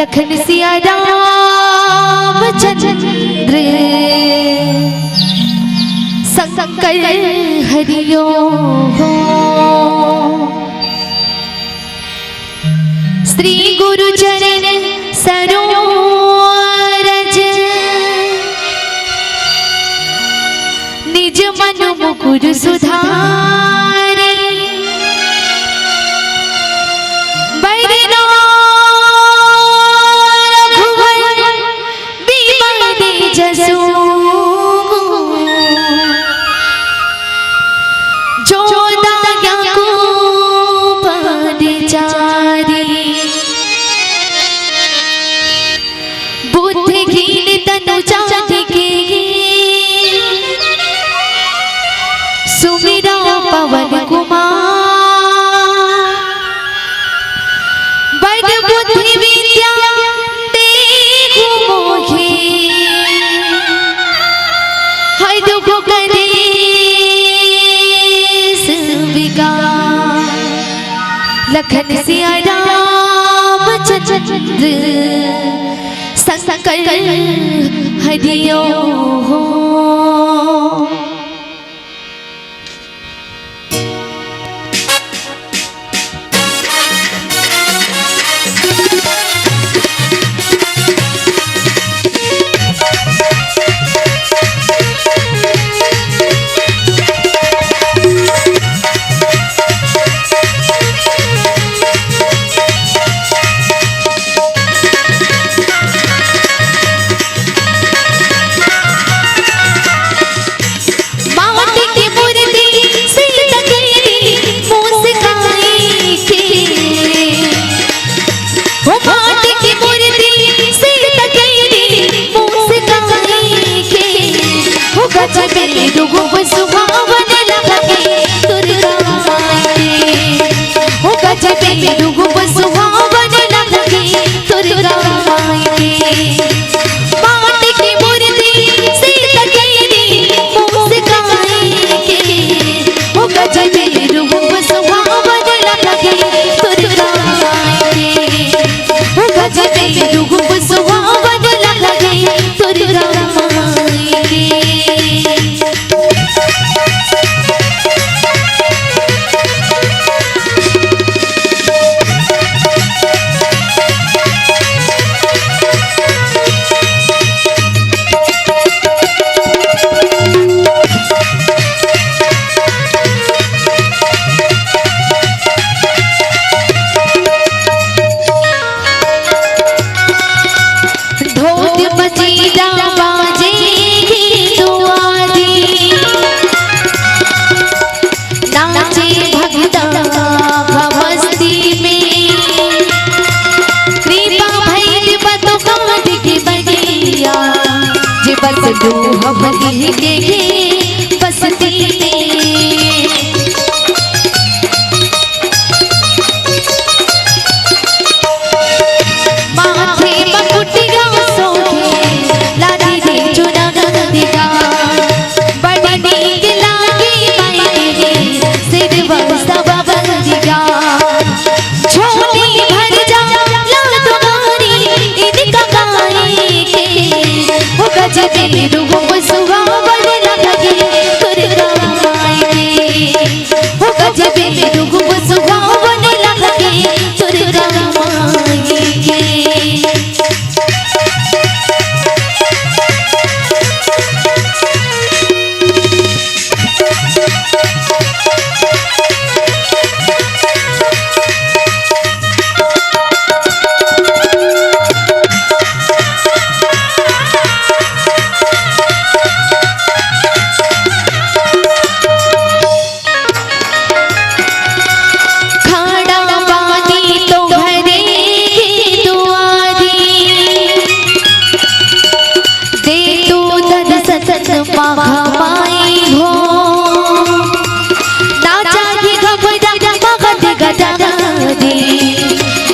लखन सिया रामचंद्र शंकर हरिओ हो। श्री गुरु चरण सरोज निज मन मुकुर सुधारे। सुमिरा पवन कुमार बड़ बुद्धि विद्या देहु मोहे। हर दुख कलेस विकार लखन सिया रामचंद्र शंकर हरिओ हो। बसती माथे मकुटिया सोहे लादी रे चुना दिगा बड़ी नीक लागी मायके सिर बसवा बंदिगा। झोली भर जा ला तुम्हारी इनका गाए के हो गजबे रूप सुहावन लगे तुरगा मायके। हो गजबे रूप सुहावन लगे तुरगा मायके।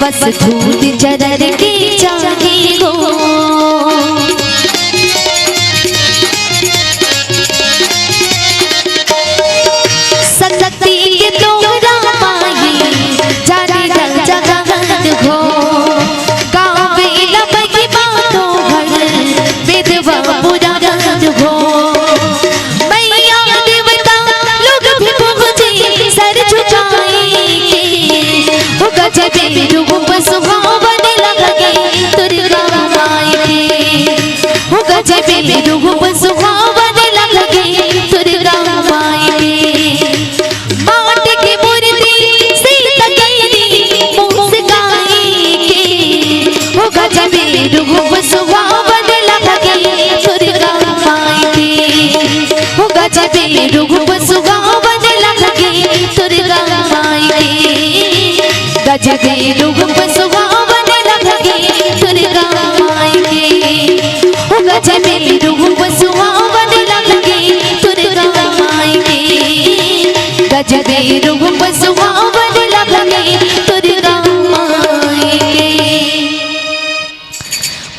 बस धूल चरर के जागी हो। सकती के तोरा माई जाने जगह हो। गावे गजबे रूप सुहावन लगे दुर्गा माई के, गजबे रूप सुहावन लगे दुर्गा माई के, ओ गजबे रूप सुहावन लगे दुर्गा माई के, गजबे रूप सुहावन लगे दुर्गा माई के।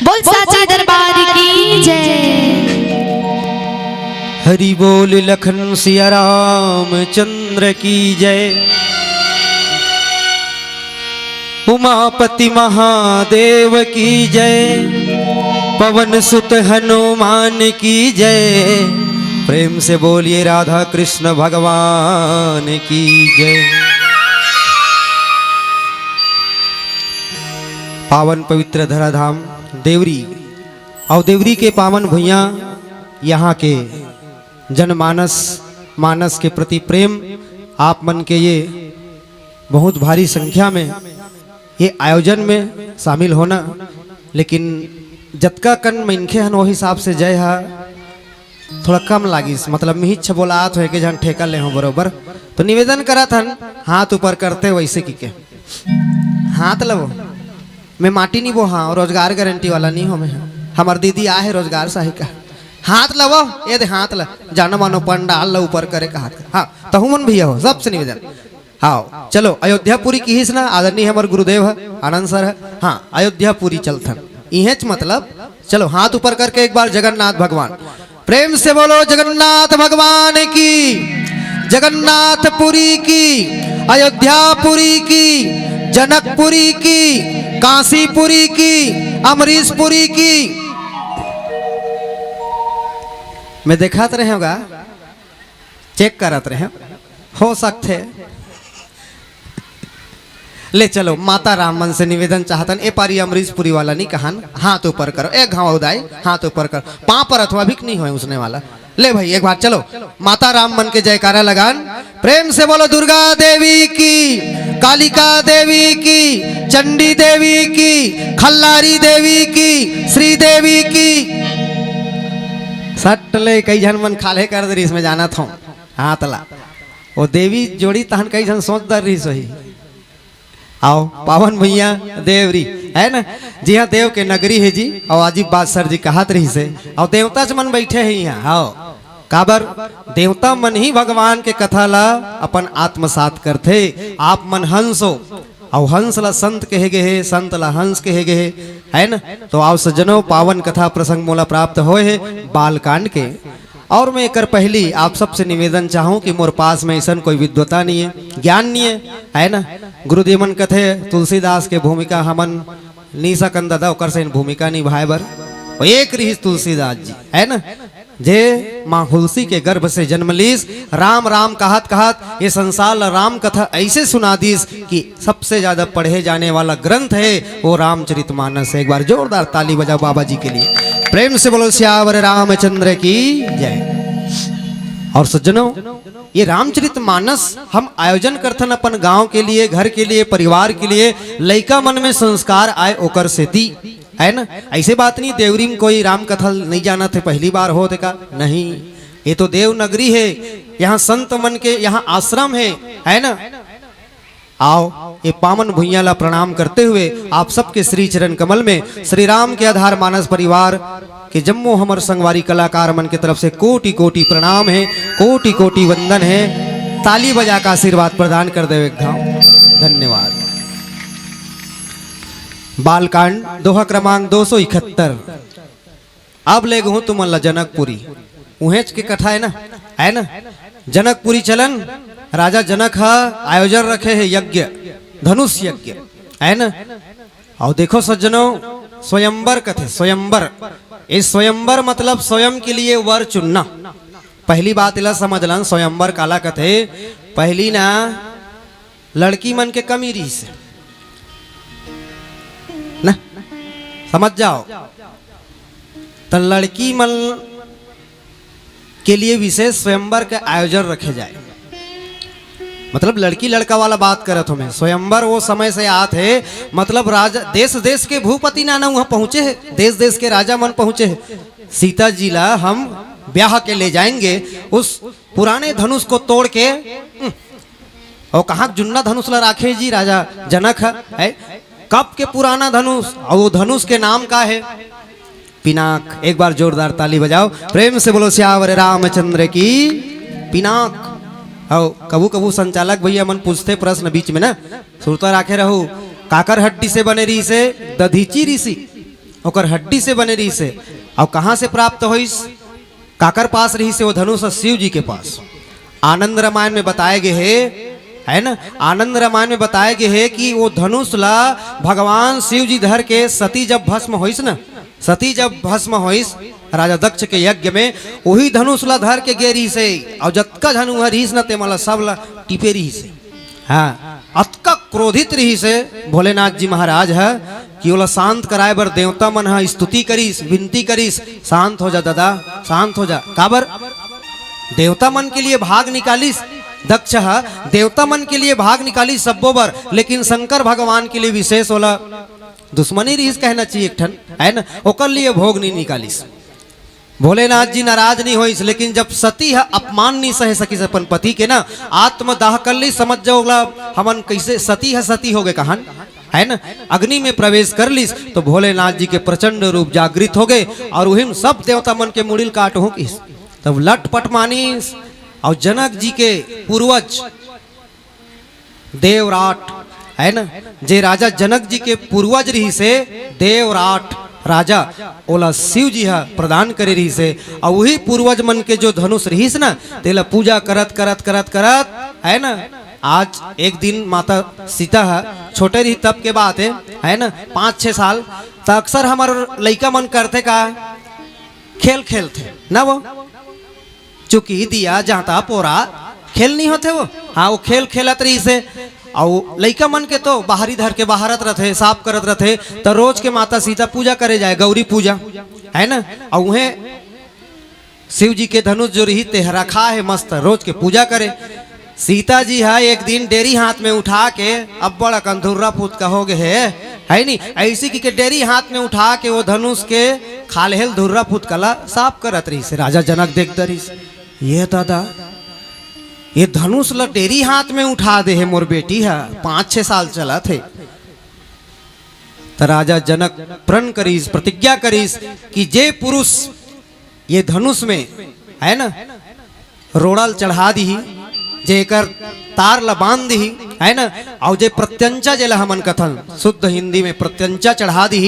बोल साचे दरबार की जय। हरि बोल लखन सिया राम चंद्र की जय। उमापति महादेव की जय। पवन सुत हनुमान की जय। प्रेम से बोलिए राधा कृष्ण भगवान की जय। पावन पवित्र धराधाम देवरी और देवरी के पावन भुइयां यहाँ के जनमानस मानस के प्रति प्रेम आप मन के ये बहुत भारी संख्या में ये आयोजन में शामिल होना, लेकिन जतका कन मनखे हन वो हिसाब से जय हा थोड़ा कम लागिस, मतलब मिहिच बोलात हो के जन ठेका ले हो बरोबर। तो निवेदन करत हन हाथ ऊपर करते वैसे की के हाथ लो मैं माटी नहीं वो हाँ रोजगार गारंटी वाला नहीं हो मैं हमार दीदी आ है रोजगार साही का हाथ लवो ये दे हाथ ल जानो मानो पंडाल ल ऊपर करे का हाथ हाँ तो मन भैया हो सबसे निवेदन। हाँ चलो अयोध्यापुरी की हिस ना आदरणीय हमारे गुरुदेव है आनंद सर है। हाँ अयोध्यापुरी चलथन इहेच मतलब चलो हाथ ऊपर करके एक बार जगन्नाथ भगवान प्रेम से बोलो जगन्नाथ भगवान की, जगन्नाथपुरी की, अयोध्यापुरी की, जनकपुरी की, काशीपुरी की, अमरीशपुरी की। मैं देखात रहे होगा चेक करत रहे हो सकते ले चलो माता राम मन से निवेदन चाहतन ए पारी अमरीशपुरी वाला नहीं कहन हाथ ऊपर करो एक घाव उदाई हाथ ऊपर करो पाँव पर अथवा भी नहीं हो उसने वाला ले भाई एक बार चलो माता राम मन के जयकारा लगान प्रेम से बोलो दुर्गा देवी की, कालिका देवी की, चंडी देवी की, खल्लारी देवी की, श्री देवी की। सट ले कई जन मन खाले कर दे इसमें जाना था हाथ ला वो देवी जोड़ी तहन कई जन सोच दर रही सोही। आओ पावन भैया देवरी है ना जी हाँ देव के नगरी है जी और अजीब बात सर जी कहत रही से और देवता च मन बैठे है यहाँ। आओ काबर देवता मन ही भगवान के कथा ला अपन आत्मसात करते आप मन हंसो और हंस ला संत कहे गए है संत ला हंस कहे गए है ना। तो आओ सज्जनों पावन कथा प्रसंग मोला प्राप्त होए है बालकांड के और मैं एक पहली आप सबसे निवेदन चाहूँ कि मोर पास में ऐसा कोई विद्वता नहीं है ज्ञान नहीं है ना। गुरुदेव मन कथे तुलसीदास के भूमिका हमन नी सकन दादा ओकर से भूमिका निभाए बर एक रही तुलसीदास जी है ना जे माँ हुलसी के गर्भ से जन्म लीस राम राम कहत कहत ये संसार राम कथा ऐसे सुना दीस कि सबसे ज्यादा पढ़े जाने वाला ग्रंथ है वो रामचरितमानस है। एक बार जोरदार ताली बजाओ बाबा जी के लिए प्रेम से बोलो श्यावर रामचंद्र की जय। और सज्जनों ये रामचरितमानस हम आयोजन करथन अपन गांव के लिए घर के लिए परिवार के लिए लइका मन में संस्कार आए ओकर से दी है ना। ऐसे बात नहीं देवरी में कोई राम कथा नहीं जाना थे पहली बार हो का नहीं ये तो देव नगरी है यहाँ संत मन के यहाँ आश्रम है ना। आओ ये पावन भुइयां ला प्रणाम करते हुए आप सबके श्री चरण कमल में श्री राम के आधार मानस परिवार के जम्मू हमर संगवारी कलाकार मन की तरफ से कोटि कोटि प्रणाम है कोटि कोटि वंदन है। ताली बजा का आशीर्वाद प्रदान कर दे धन्यवाद। बालकांड दोहा क्रमांक 271 अब ले गहूँ तुम अल्लाह जनकपुरी उहेच के कथा है ना जनकपुरी चलन राजा जनक हा आयोजन रखे है यज्ञ धनुष यज्ञ है ना। और देखो सज्जनों स्वयंवर कथे स्वयंवर इस स्वयंवर मतलब स्वयं के लिए वर चुनना। पहली बात इला समझ लन स्वयंवर काला कथे पहली ना लड़की मन के कमी रही से ना समझ जाओ तो लड़की मन के लिए विशेष स्वयंवर के आयोजन रखे जाए मतलब लड़की लड़का वाला बात करे तो मैं स्वयंवर वो समय से आते है मतलब राजा देश देश के भूपति नाना वहां पहुंचे है देश देश के राजा मन पहुंचे है। सीता जी ला हम ब्याह के ले जाएंगे उस पुराने धनुष को तोड़ के। और कहाँ जुन्ना धनुष ला राखे जी राजा जनक है कब के पुराना धनुष, और वो धनुष के नाम का है पिनाक। एक बार जोरदार ताली बजाओ, प्रेम से बोलो श्यावर रामचंद्र की पिनाक। और कबू कबू संचालक भैया मन पूछते प्रश्न बीच में ना, सुरता राखे रहू काकर हड्डी से बने रही से, दधीची ऋषि ओकर हड्डी से बने रही से। और कहाँ से प्राप्त होइस, काकर पास रही से, वो धनुष शिव जी के पास। आनंद रामायण में बताए गए है ना, आनंद रामायण में बताए गए है कि वो धनुष ला भगवान शिव जी धर के सती जब भस्म होइस ना, सती जब भस्म होइस राजा दक्ष के यज्ञ में, वही धनुष ला धर के गेरी से। और जतका धनु रहीस न तेमला सब ला टिपे रही से। हाँ, अतका क्रोधित रही से भोलेनाथ जी महाराज है कि ओला शांत कराए बर देवता मन है स्तुति करीस, विनती करीस, शांत हो जा दादा, शांत हो जा। काबर देवता मन के लिए भाग निकालिस, दक्ष देवता मन के लिए भाग निकाली सब्बो बर, लेकिन शंकर भगवान के लिए विशेष वाला दुश्मनी रहीस कहना चाहिए एक ठन है ना, ओकर लिए भोग नहीं निकालिस। भोलेनाथ जी नाराज नहीं होइस, लेकिन जब सती है अपमान नहीं सह सकिस अपन पति के ना, आत्मदाह कर ली, समझ जाओ हमन कैसे सती है सती हो गए कहान है ना, अग्नि में प्रवेश कर लीस। तो भोलेनाथ जी के प्रचंड रूप जागृत हो गए और वही सब देवता मन के मुड़िल काट हो किस, तब लटपट मानीस। और जनक जी के पूर्वज देवराट है ना, जे राजा जनक जी के पूर्वज रही से देवराट राजा ओला शिव जी हा प्रदान करे रही से। और वही पूर्वज मन के जो धनुष रहीस ना, तेला पूजा करत करत करत करत है ना, आज एक दिन माता सीता है छोटे रही तब के बात है ना, 5-6 साल तो अक्सर हमारे लड़का मन करते का खेल खेलते ना, वो चुकी दिया जाता पोरा खेल नहीं होते वो। हाँ, वो खेल खेलत रही से। और लड़का मन के तो बाहरी धर के बाहरत रहते, साफ करत रहते। तो रोज के माता सीता पूजा करे जाए, गौरी पूजा है ना, और उन्हें शिव जी के धनुष जो रही ते रखा है मस्त, रोज के पूजा करे। सीता जी है एक दिन डेरी हाथ में उठा के, अब बड़ा कंधुर्रा फूट कहोगे है नहीं, ऐसी की के डेरी हाथ में उठा के वो धनुष के खालहेल धुर्रा फूट कला साफ करत रही से। राजा जनक देखते रही से, ये दादा ये धनुष ला डेरी हाथ में उठा दे है मोर बेटी है, 5-6 साल चला थे। तो राजा जनक प्रण करीस, प्रतिज्ञा करीस कि जे पुरुष ये धनुष में है ना रोड़ल चढ़ा दी, जेकर तार ला बांध दी है ना, और जे प्रत्यंचा जेला हमन कथन शुद्ध हिंदी में प्रत्यंचा चढ़ा दी,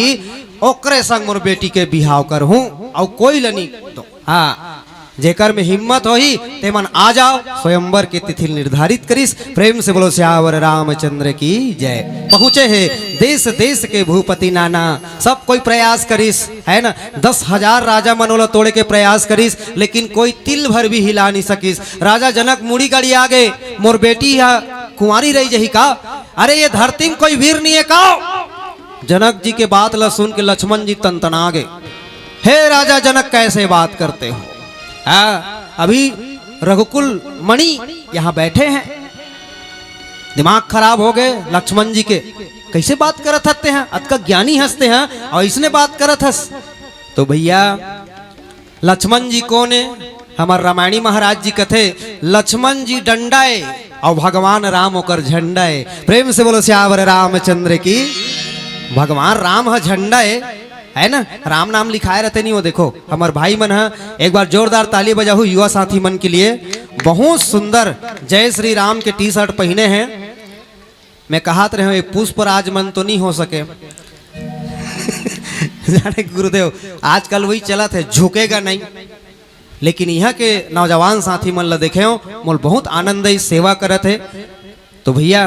ओकरे संग मोर बेटी के बिहाव कर हूँ और कोई लनी तो। हाँ, जेकर में हिम्मत हो ही ते मन आ जाओ, स्वयंवर की तिथि निर्धारित करिस। प्रेम से बोलो श्यावर रामचंद्र की जय। पहुँचे है देश देश के भूपति नाना, सब कोई प्रयास करिस है ना, 10,000 राजा मनोला तोड़े के प्रयास करिस, लेकिन कोई तिल भर भी हिला नहीं सकिस। राजा जनक मुड़ी गड़ी आ गए, मोर बेटी है कुंवारी रही जही का, अरे ये धरती में कोई वीर नहीं है का। जनक जी के बात ला सुन के लक्ष्मण जी तनतना गए, हे राजा जनक कैसे बात करते हो, अभी रघुकुल मणि यहाँ बैठे हैं, दिमाग खराब हो गए लक्ष्मण जी के, कैसे बात करत हते हैं, अतका ज्ञानी हंसते हैं और इसने बात करत हस। तो भैया लक्ष्मण जी कौन है, हमार रामायणी महाराज जी कथे लक्ष्मण जी डंडाए और भगवान राम होकर झंडाए। प्रेम से बोलो श्यावर रामचंद्र की। भगवान राम है झंडा है ना, राम नाम लिखाए रहते नहीं, वो देखो हमारे भाई मन है, एक बार जोरदार ताली बजाओ युवा साथी मन के लिए। बहुत सुंदर जय श्री राम के टी शर्ट पहने हैं। मैं कहात रहे हूँ पुष्पराज मन तो नहीं हो सके जाने गुरुदेव आजकल वही चला थे, झुकेगा नहीं, लेकिन यहाँ के नौजवान साथी मन ला देखे हो मोल बहुत आनंद सेवा करत है। तो भैया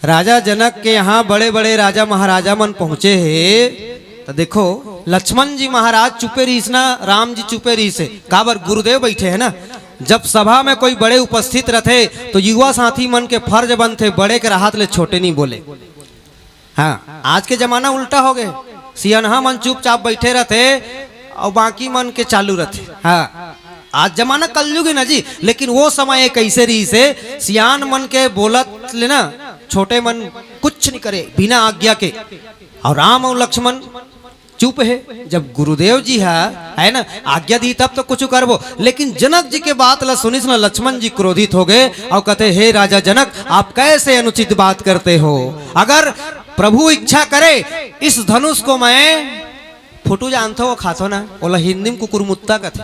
राजा जनक के यहाँ बड़े बड़े राजा महाराजा मन पहुँचे हैं। तो देखो लक्ष्मण जी महाराज चुपे रहीस ना, राम जी चुपे रही से, काबर गुरुदेव बैठे हैं ना। जब सभा में कोई बड़े उपस्थित रहते तो युवा साथी मन के फर्ज बनते बड़े के राहत ले छोटे नहीं बोले। हाँ, आज के जमाना उल्टा हो गए, सियानहा मन चुपचाप बैठे रहते और बाकी मन के चालू रहते। हाँ, आज जमाना कलयुग है ना जी, लेकिन वो समय कैसे रही से सियान मन के बोलत लेना, छोटे मन कुछ नहीं करे बिना आज्ञा के। और राम और लक्ष्मण चुप है। जब गुरुदेव जी है ना आज्ञा दी तब तो कुछ करबो, लेकिन जनक जी के बात ला सुनिस ना लक्ष्मण जी क्रोधित हो गए और कहते हे राजा जनक आप कैसे अनुचित बात करते हो। अगर प्रभु इच्छा करे इस धनुष को मैं फुटू जानते हो वो खातो ना, बोला हिंदी में कुकुरमुत्ता कथे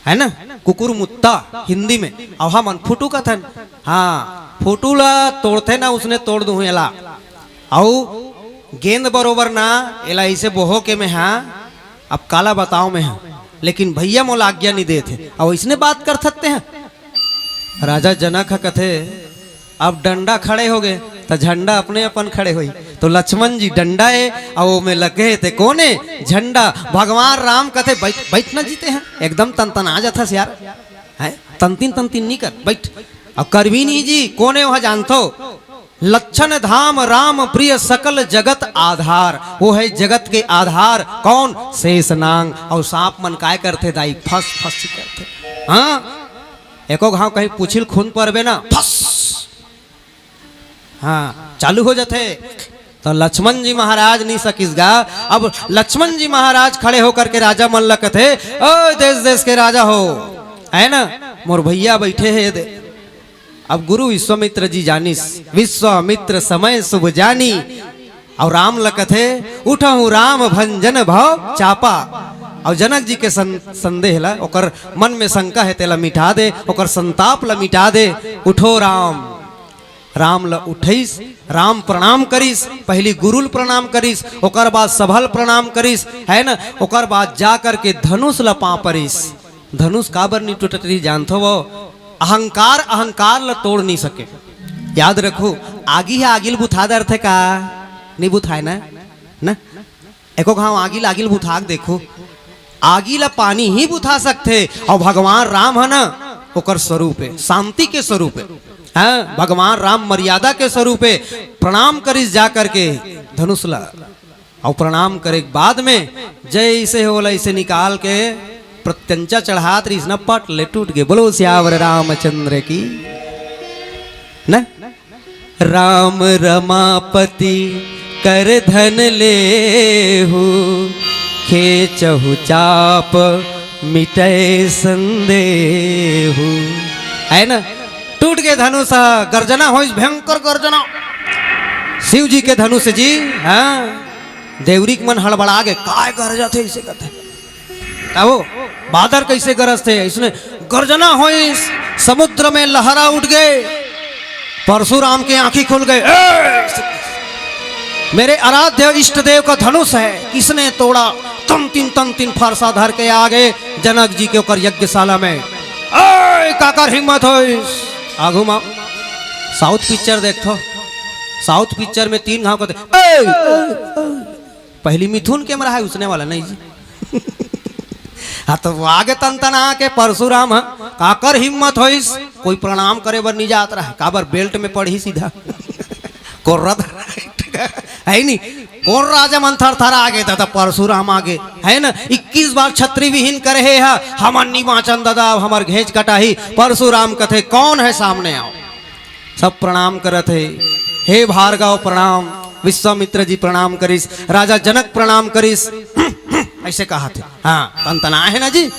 है ना, कुकुरमुत्ता हिंदी में, और हम फुटू कथन। हाँ फुटू ला तोड़ते ना उसने तोड़ दूं एला, और गेंद बरोबर ना एला इसे बोहो के में हाँ अब काला बताओ में है, लेकिन भैया मोला आज्ञा नहीं देते और इसने बात कर सकते हैं। राजा जनक कथे अब डंडा खड़े हो गए तो झंडा अपने अपन खड़े हुई, तो लक्ष्मण जी डंडा है और वो में लगे थे कोने झंडा। भगवान राम कथे बैठ बैठ ना जीते हैं एकदम तन आ जाता से यार है, तंतिन नहीं कर बैठ। अब करवी नहीं जी कोने वहां जानतो लक्षण धाम राम प्रिय सकल जगत आधार, वो है जगत के आधार कौन शेष नांग। और सांप मन काय करते दाई फस फस करते। हाँ एको घाव कहीं पूछिल खून परबे ना फस हाँ चालू हो जाते। तो लक्ष्मण जी महाराज नहीं सकिसगा। अब लक्ष्मण जी महाराज खड़े होकर के राजा मल्लक थे, ओ देश देश के राजा हो है ना, मोर भैया बैठे है दे। अब गुरु विश्वामित्र जी जानिस विश्वामित्र समय शुभ जानी, और राम लकथे उठहु राम भंजन भाव चापा। और जनक जी के संदेह ला ओकर मन में शंका है तेला मिटा दे, ओकर संताप ला मिटा दे। उठो राम, राम ला उठिस, राम प्रणाम करिस, पहली गुरुल प्रणाम करिस, ओकर बाद सभल प्रणाम करिस है ना, ओकर बाद जा करके धनुष ला पा परिस। धनुष काबर नहीं टूटत रही जानथो वो, अहंकार अहंकार ला तोड़ नहीं सके। याद रखो आगी है आगिल बुथा दर थे का नहीं बुथाए ना एको घाव आगिल आगिल बुथाक देखो, आगी ला पानी ही बुथा सकते। और भगवान राम है ना ओकर स्वरूप है, शांति के स्वरूप है। हाँ भगवान राम मर्यादा के स्वरूप है। प्रणाम करिस जा करके धनुष ला, और प्रणाम करे बाद में जैसे होला इसे निकाल के प्रत्यंचा चढ़ात रही न पट ले टूट गए। बोलो श्यावर रामचंद्र की न। राम रमापति कर धन ले खेचहु चाप मिटे संदेहु है ना। टूट गए धनुष, गर्जना हो भयंकर गर्जना शिव जी के धनुष जी। हाँ देवरी के मन हड़बड़ा गए, काय गरजा थे इसे कहते वो बादर कैसे गरज थे, इसने गर्जना हो समुद्र में लहरा उठ गए। परशुराम की आंखें खुल गए, मेरे आराध्य इष्ट देव का धनुष है किसने तोड़ा। तन तीन फरसा धर के आ गए जनक जी के ऊपर यज्ञशाला में। काकर हिम्मत हो आगू माँ साउथ पिक्चर देखो, साउथ पिक्चर में 3 घाव कहते पहली मिथुन के मरा है उसने वाला नहीं जी। हाँ तो वो आगे तन आके परशुराम काकर हिम्मत हो कोई प्रणाम करे बर नहीं जात रहा है, काबर बेल्ट में पड़ी सीधा कोर्रत है नहीं। कौन राजा मन थर थर आगे था परशुराम आगे है ना। 21 बार छत्री विहीन करे है हमर निवाचन दादा हमर घेच कटाही। परशुराम कथे कौन है सामने आओ, सब प्रणाम करत है। हे भार्गव प्रणाम, विश्वामित्र जी प्रणाम करिस, राजा जनक प्रणाम करिस ऐसे कहा थे। हाँ तंतना है ना जी।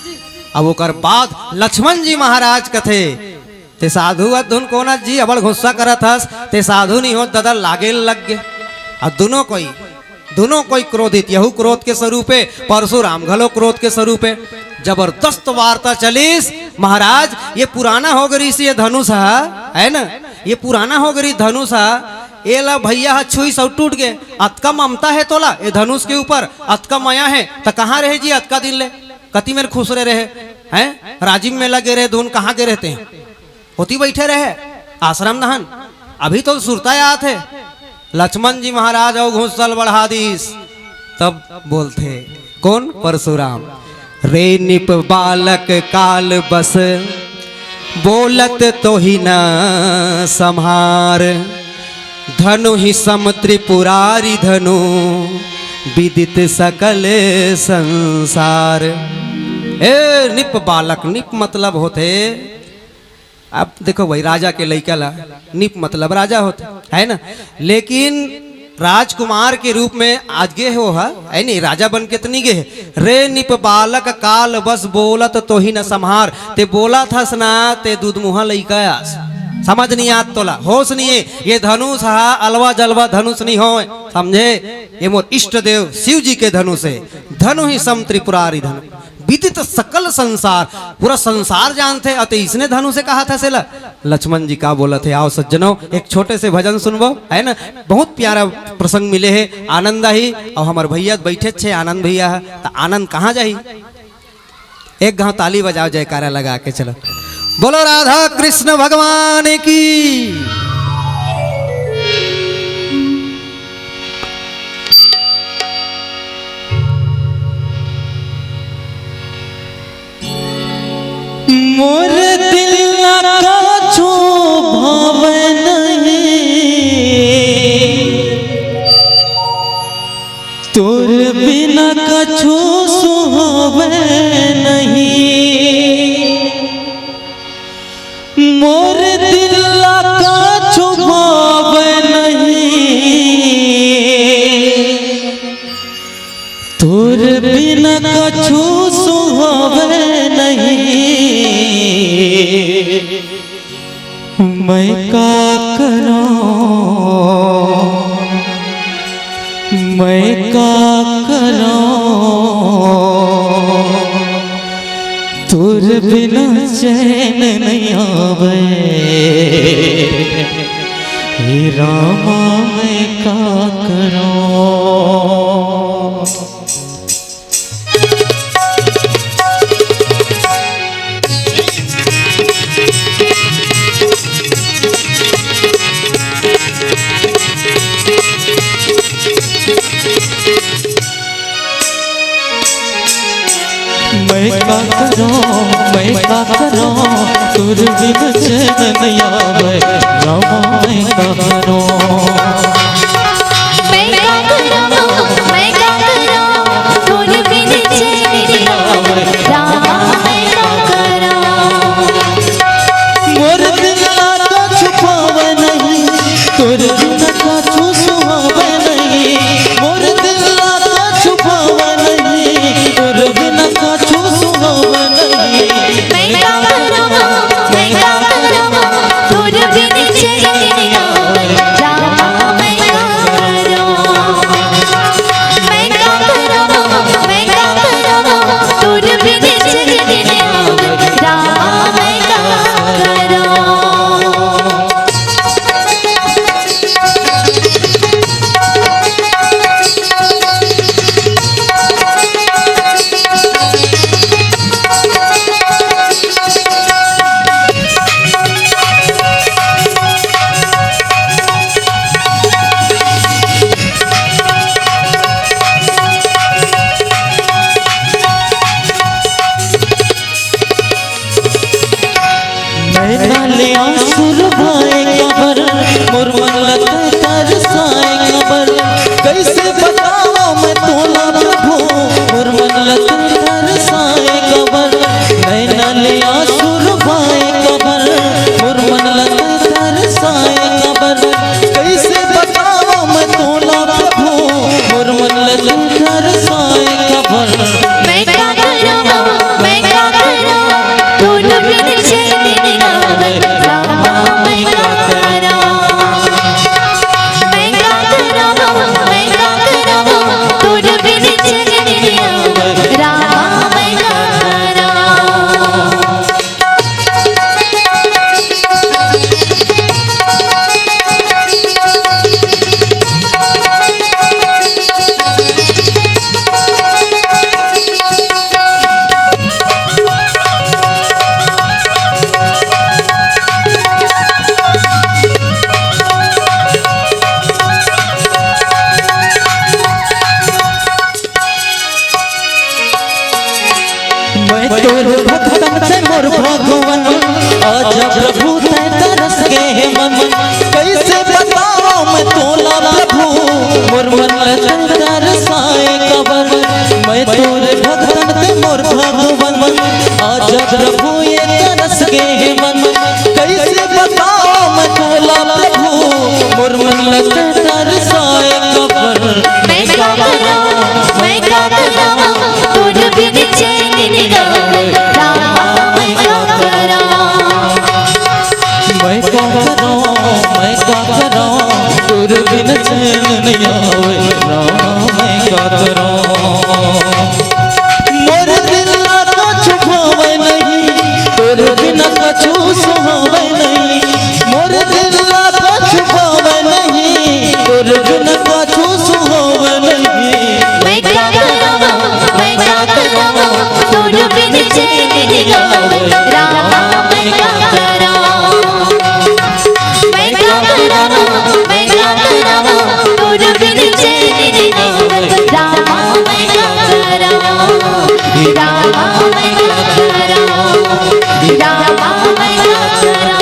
अब ओकर बाद लक्ष्मण जी महाराज कथे ते साधु धुन कोना जी अबड़ गुस्सा करत हस, ते साधु नहीं हो दादा लागे लग गए। और दोनों कोई क्रोधित, यहू क्रोध के स्वरूप है, परशुराम घलो क्रोध के स्वरूप है। जबरदस्त वार्ता चलीस महाराज। ये पुराना हो गई ये धनुष है ना, ये पुराना हो गई धनुष ये ला भैया छुई सब टूट गए। अतका ममता है तोला ये धनुष के ऊपर, अतका माया है तो कहाँ रहे जी अतका दिन ले कति मेरे खुश रहे हैं। राजीव में लगे रहे धुन कहाँ के रहते हैं, होती बैठे रहे आश्रम दहन। अभी तो सुरता याद है लक्ष्मण जी महाराज और घुसल बढ़ा दीस, तब बोलते कौन परशुराम। रे निप बालक काल बस बोलत तो ही न संहार, धनु ही सम त्रिपुरारी धनु विदित सकल संसार। ए निप बालक, निप मतलब होते अब देखो भाई राजा के लइका ला निप मतलब राजा होते है ना, लेकिन राजकुमार के रूप में आज गे हो है नहीं राजा बन के तनी गे रे निप बालक काल बस बोलत तो ही न संहार ते बोला था सना ते दूध मुहा लइकायास समझ नहीं आत तोला होश नहीं है ये धनुष हा अलवा जलवा धनुष नहीं हो समझे ये मोर इष्ट देव शिव जी के धनुष है धनु ही सम त्रिपुरारी धनु विदित सकल संसार पूरा संसार जानते अतः इसने धनु से कहा था सेला लक्ष्मण जी का बोला थे आओ सज्जनों एक छोटे से भजन सुनबो है ना बहुत प्यारा प्रसंग मिले है आनंद ही और हमारे भैया बैठे छे आनंद भैया है तो आनंद कहाँ जाही एक गांव ताली बजाओ जयकारा लगा के चलो बोलो राधा कृष्ण भगवान की मोर दिल का छो भावे नहीं तोर बिना कछो सुहावे नहीं मोर दिल का छो भावे नहीं तोर बिना कछो सुहावे नहीं मैं का करूं मैं का करूं तोर बिना चैन नहीं आवे हे रामा मैं का करूं मैं का करूं तुर बिन चैन नहीं आवे रामा मैं का करूं मैं का करूं तुर बिन चैन नहीं आवे रामा मैं का करूं मोर दिल का छुपावे नहीं तुर बिन कछु सुहावे नहीं मोर दिल का छुपावे नहीं तुर बिन कछु सुहावे नहीं मैं का करूं तुर बिन चैन नहीं आवे रामा मैं का करूं मैं का करूं तुर बिन चैन नहीं आवे रामा मैं का करूं नाले आंसुर भाए कबर मोर मन लगे तरसाए कबर कैसे बताओ मैं तोला प्रभु मोर मन लगे तरसाए कबर नाले आंसुर भाए कबर मोर मन लगे तरसाए कबर कैसे बताओ मैं तोला प्रभु मोर मन लगे तरसाए कबर मैं का करूं तुर बिन चैन नहीं आवे रामा मैं का करूं मैं का करूं तुर बिन चैन नहीं आवे रामा मैं का मैं तोर भक्तन से मोर भगवन आज प्रभु ते तरस गए मन कैसे बताओ मैं तोला प्रभु मोर मन लगे तरसाए कबर मैं तोर भक्तन से मोर भगवन आज प्रभु ये तरस गए मन कैसे बताओ मैं तोला प्रभु मोर मन लगे तरसाए चैन नहीं आवे राम मैं गात राम। मोर दिल ना कछु भावे नहीं तोरे बिना कछु सुहावे नहीं। मोर दिल ना कछु भावे नहीं तोरे बिना कछु सुहावे नहीं। मैं क्या करां तोर बिन चैन नहीं आवे रामा मैं क्या करां। मैं क्या करां तोर बिन चैन नहीं आवे रामा मैं क्या करां। रामा मैं क्या करां रामा मैं क्या करां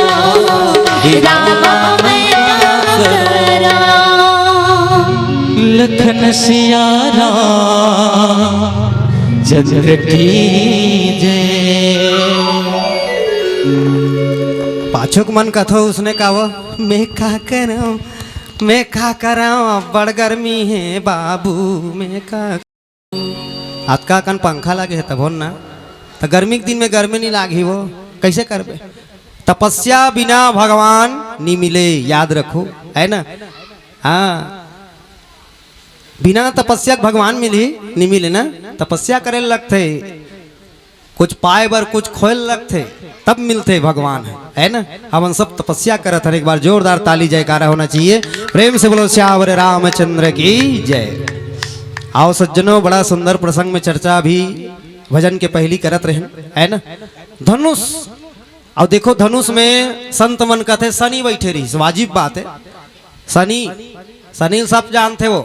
रामा मैं क्या करां। लखन सियारा चंद्र की जय। पाछुक मन कथो उसने कहा मैं का करां बड़ गर्मी है बाबू मैं का। हाथ का कन पंखा लगे है तब ना तो गर्मी के दिन में गर्मी नहीं लागी वो कैसे करबे। तपस्या बिना भगवान नहीं मिले याद रखो है ना। हाँ बिना तपस्या के भगवान मिली नहीं मिले ना। तपस्या करे लगते कुछ पाए बर कुछ खोल लगते तब मिलते भगवान है ना। हम सब तपस्या करत हर एक बार जोरदार ताली जयकारा होना चाहिए। प्रेम से बोलो श्यावर रामचंद्र की जय। आओ सज्जनों बड़ा सुंदर प्रसंग में चर्चा भी भजन के पहली करत रहे है ना। धनुष और देखो धनुष में संत मन कहते शनि बैठे रही वाजिब बात है। शनि सब जानते वो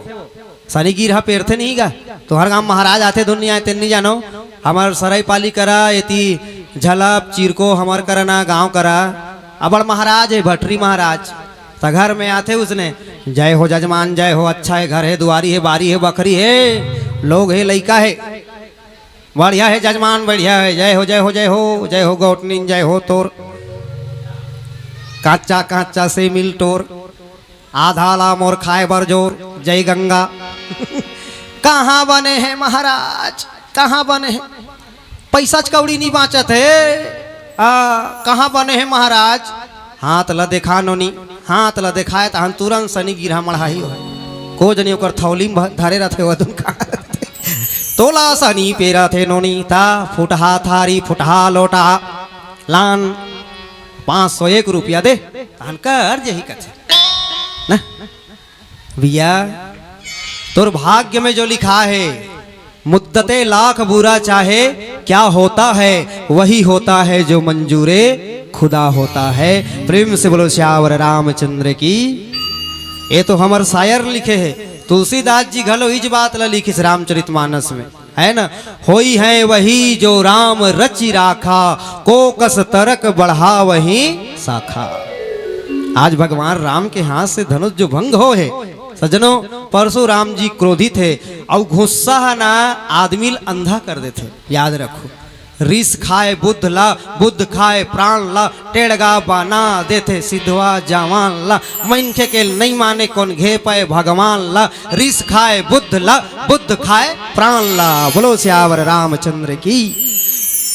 शनि गिरहा पेरते नहीं गा। तो हर गांव महाराज आते दुनिया आते नहीं जानो हमार सराय पाली करा एती झलप चीरको हमार करना गांव करा। अबड़ महाराज है भटरी महाराज तो घर में आते उसने जय हो जजमान जय हो अच्छा है घर है दुआरी है बारी है बकरी है लोग है लइका है बढ़िया है जजमान बढ़िया है जय हो जय हो जय हो जय हो गौटनी जय हो तोर काचा काचा से मिल टोर आधा ला मोर खाए बर जोर जय गंगा। कहाँ बने हैं महाराज कहाँ बने हैं पैसा कौड़ी नहीं बाँचत है। कहाँ बने हैं महाराज हाथ ला देखा नोनी हाथ ला दिखाए तो तुरंत शनि गिरहा मढ़ाई हो को जनी ओकर थौली में धरे रहते हो तोला शनि पेरा थे नोनी ता फुटहा थारी फुटहा लोटा लान 501 रुपया दे तहन कर यही कथे ना भैया तोर भाग्य में जो लिखा है मुद्दते लाख बुरा चाहे क्या होता है वही होता है जो मंजूरे खुदा होता है। प्रेम से बोलो श्यावर रामचंद्र की। ये तो हमार शायर लिखे है तुलसीदास जी घलो इज बात ला लिखिस रामचरितमानस में है ना। होई है वही जो राम रचि राखा को कस तरक बढ़ा वही शाखा। आज भगवान राम के हाथ से धनुष जो भंग हो है सज्जनों परशुराम जी क्रोधित है और गुस्सा ना आदमी अंधा कर देते याद रखो। रिस खाए बुद्ध ला बुद्ध खाए प्राण ला टेढ़गा बना देते सिद्धवा जवान ला मनखे के नहीं माने कौन घे पाए भगवान ला। रिस खाए बुद्ध ला बुद्ध खाए प्राण ला। बोलो श्यावर रामचंद्र की।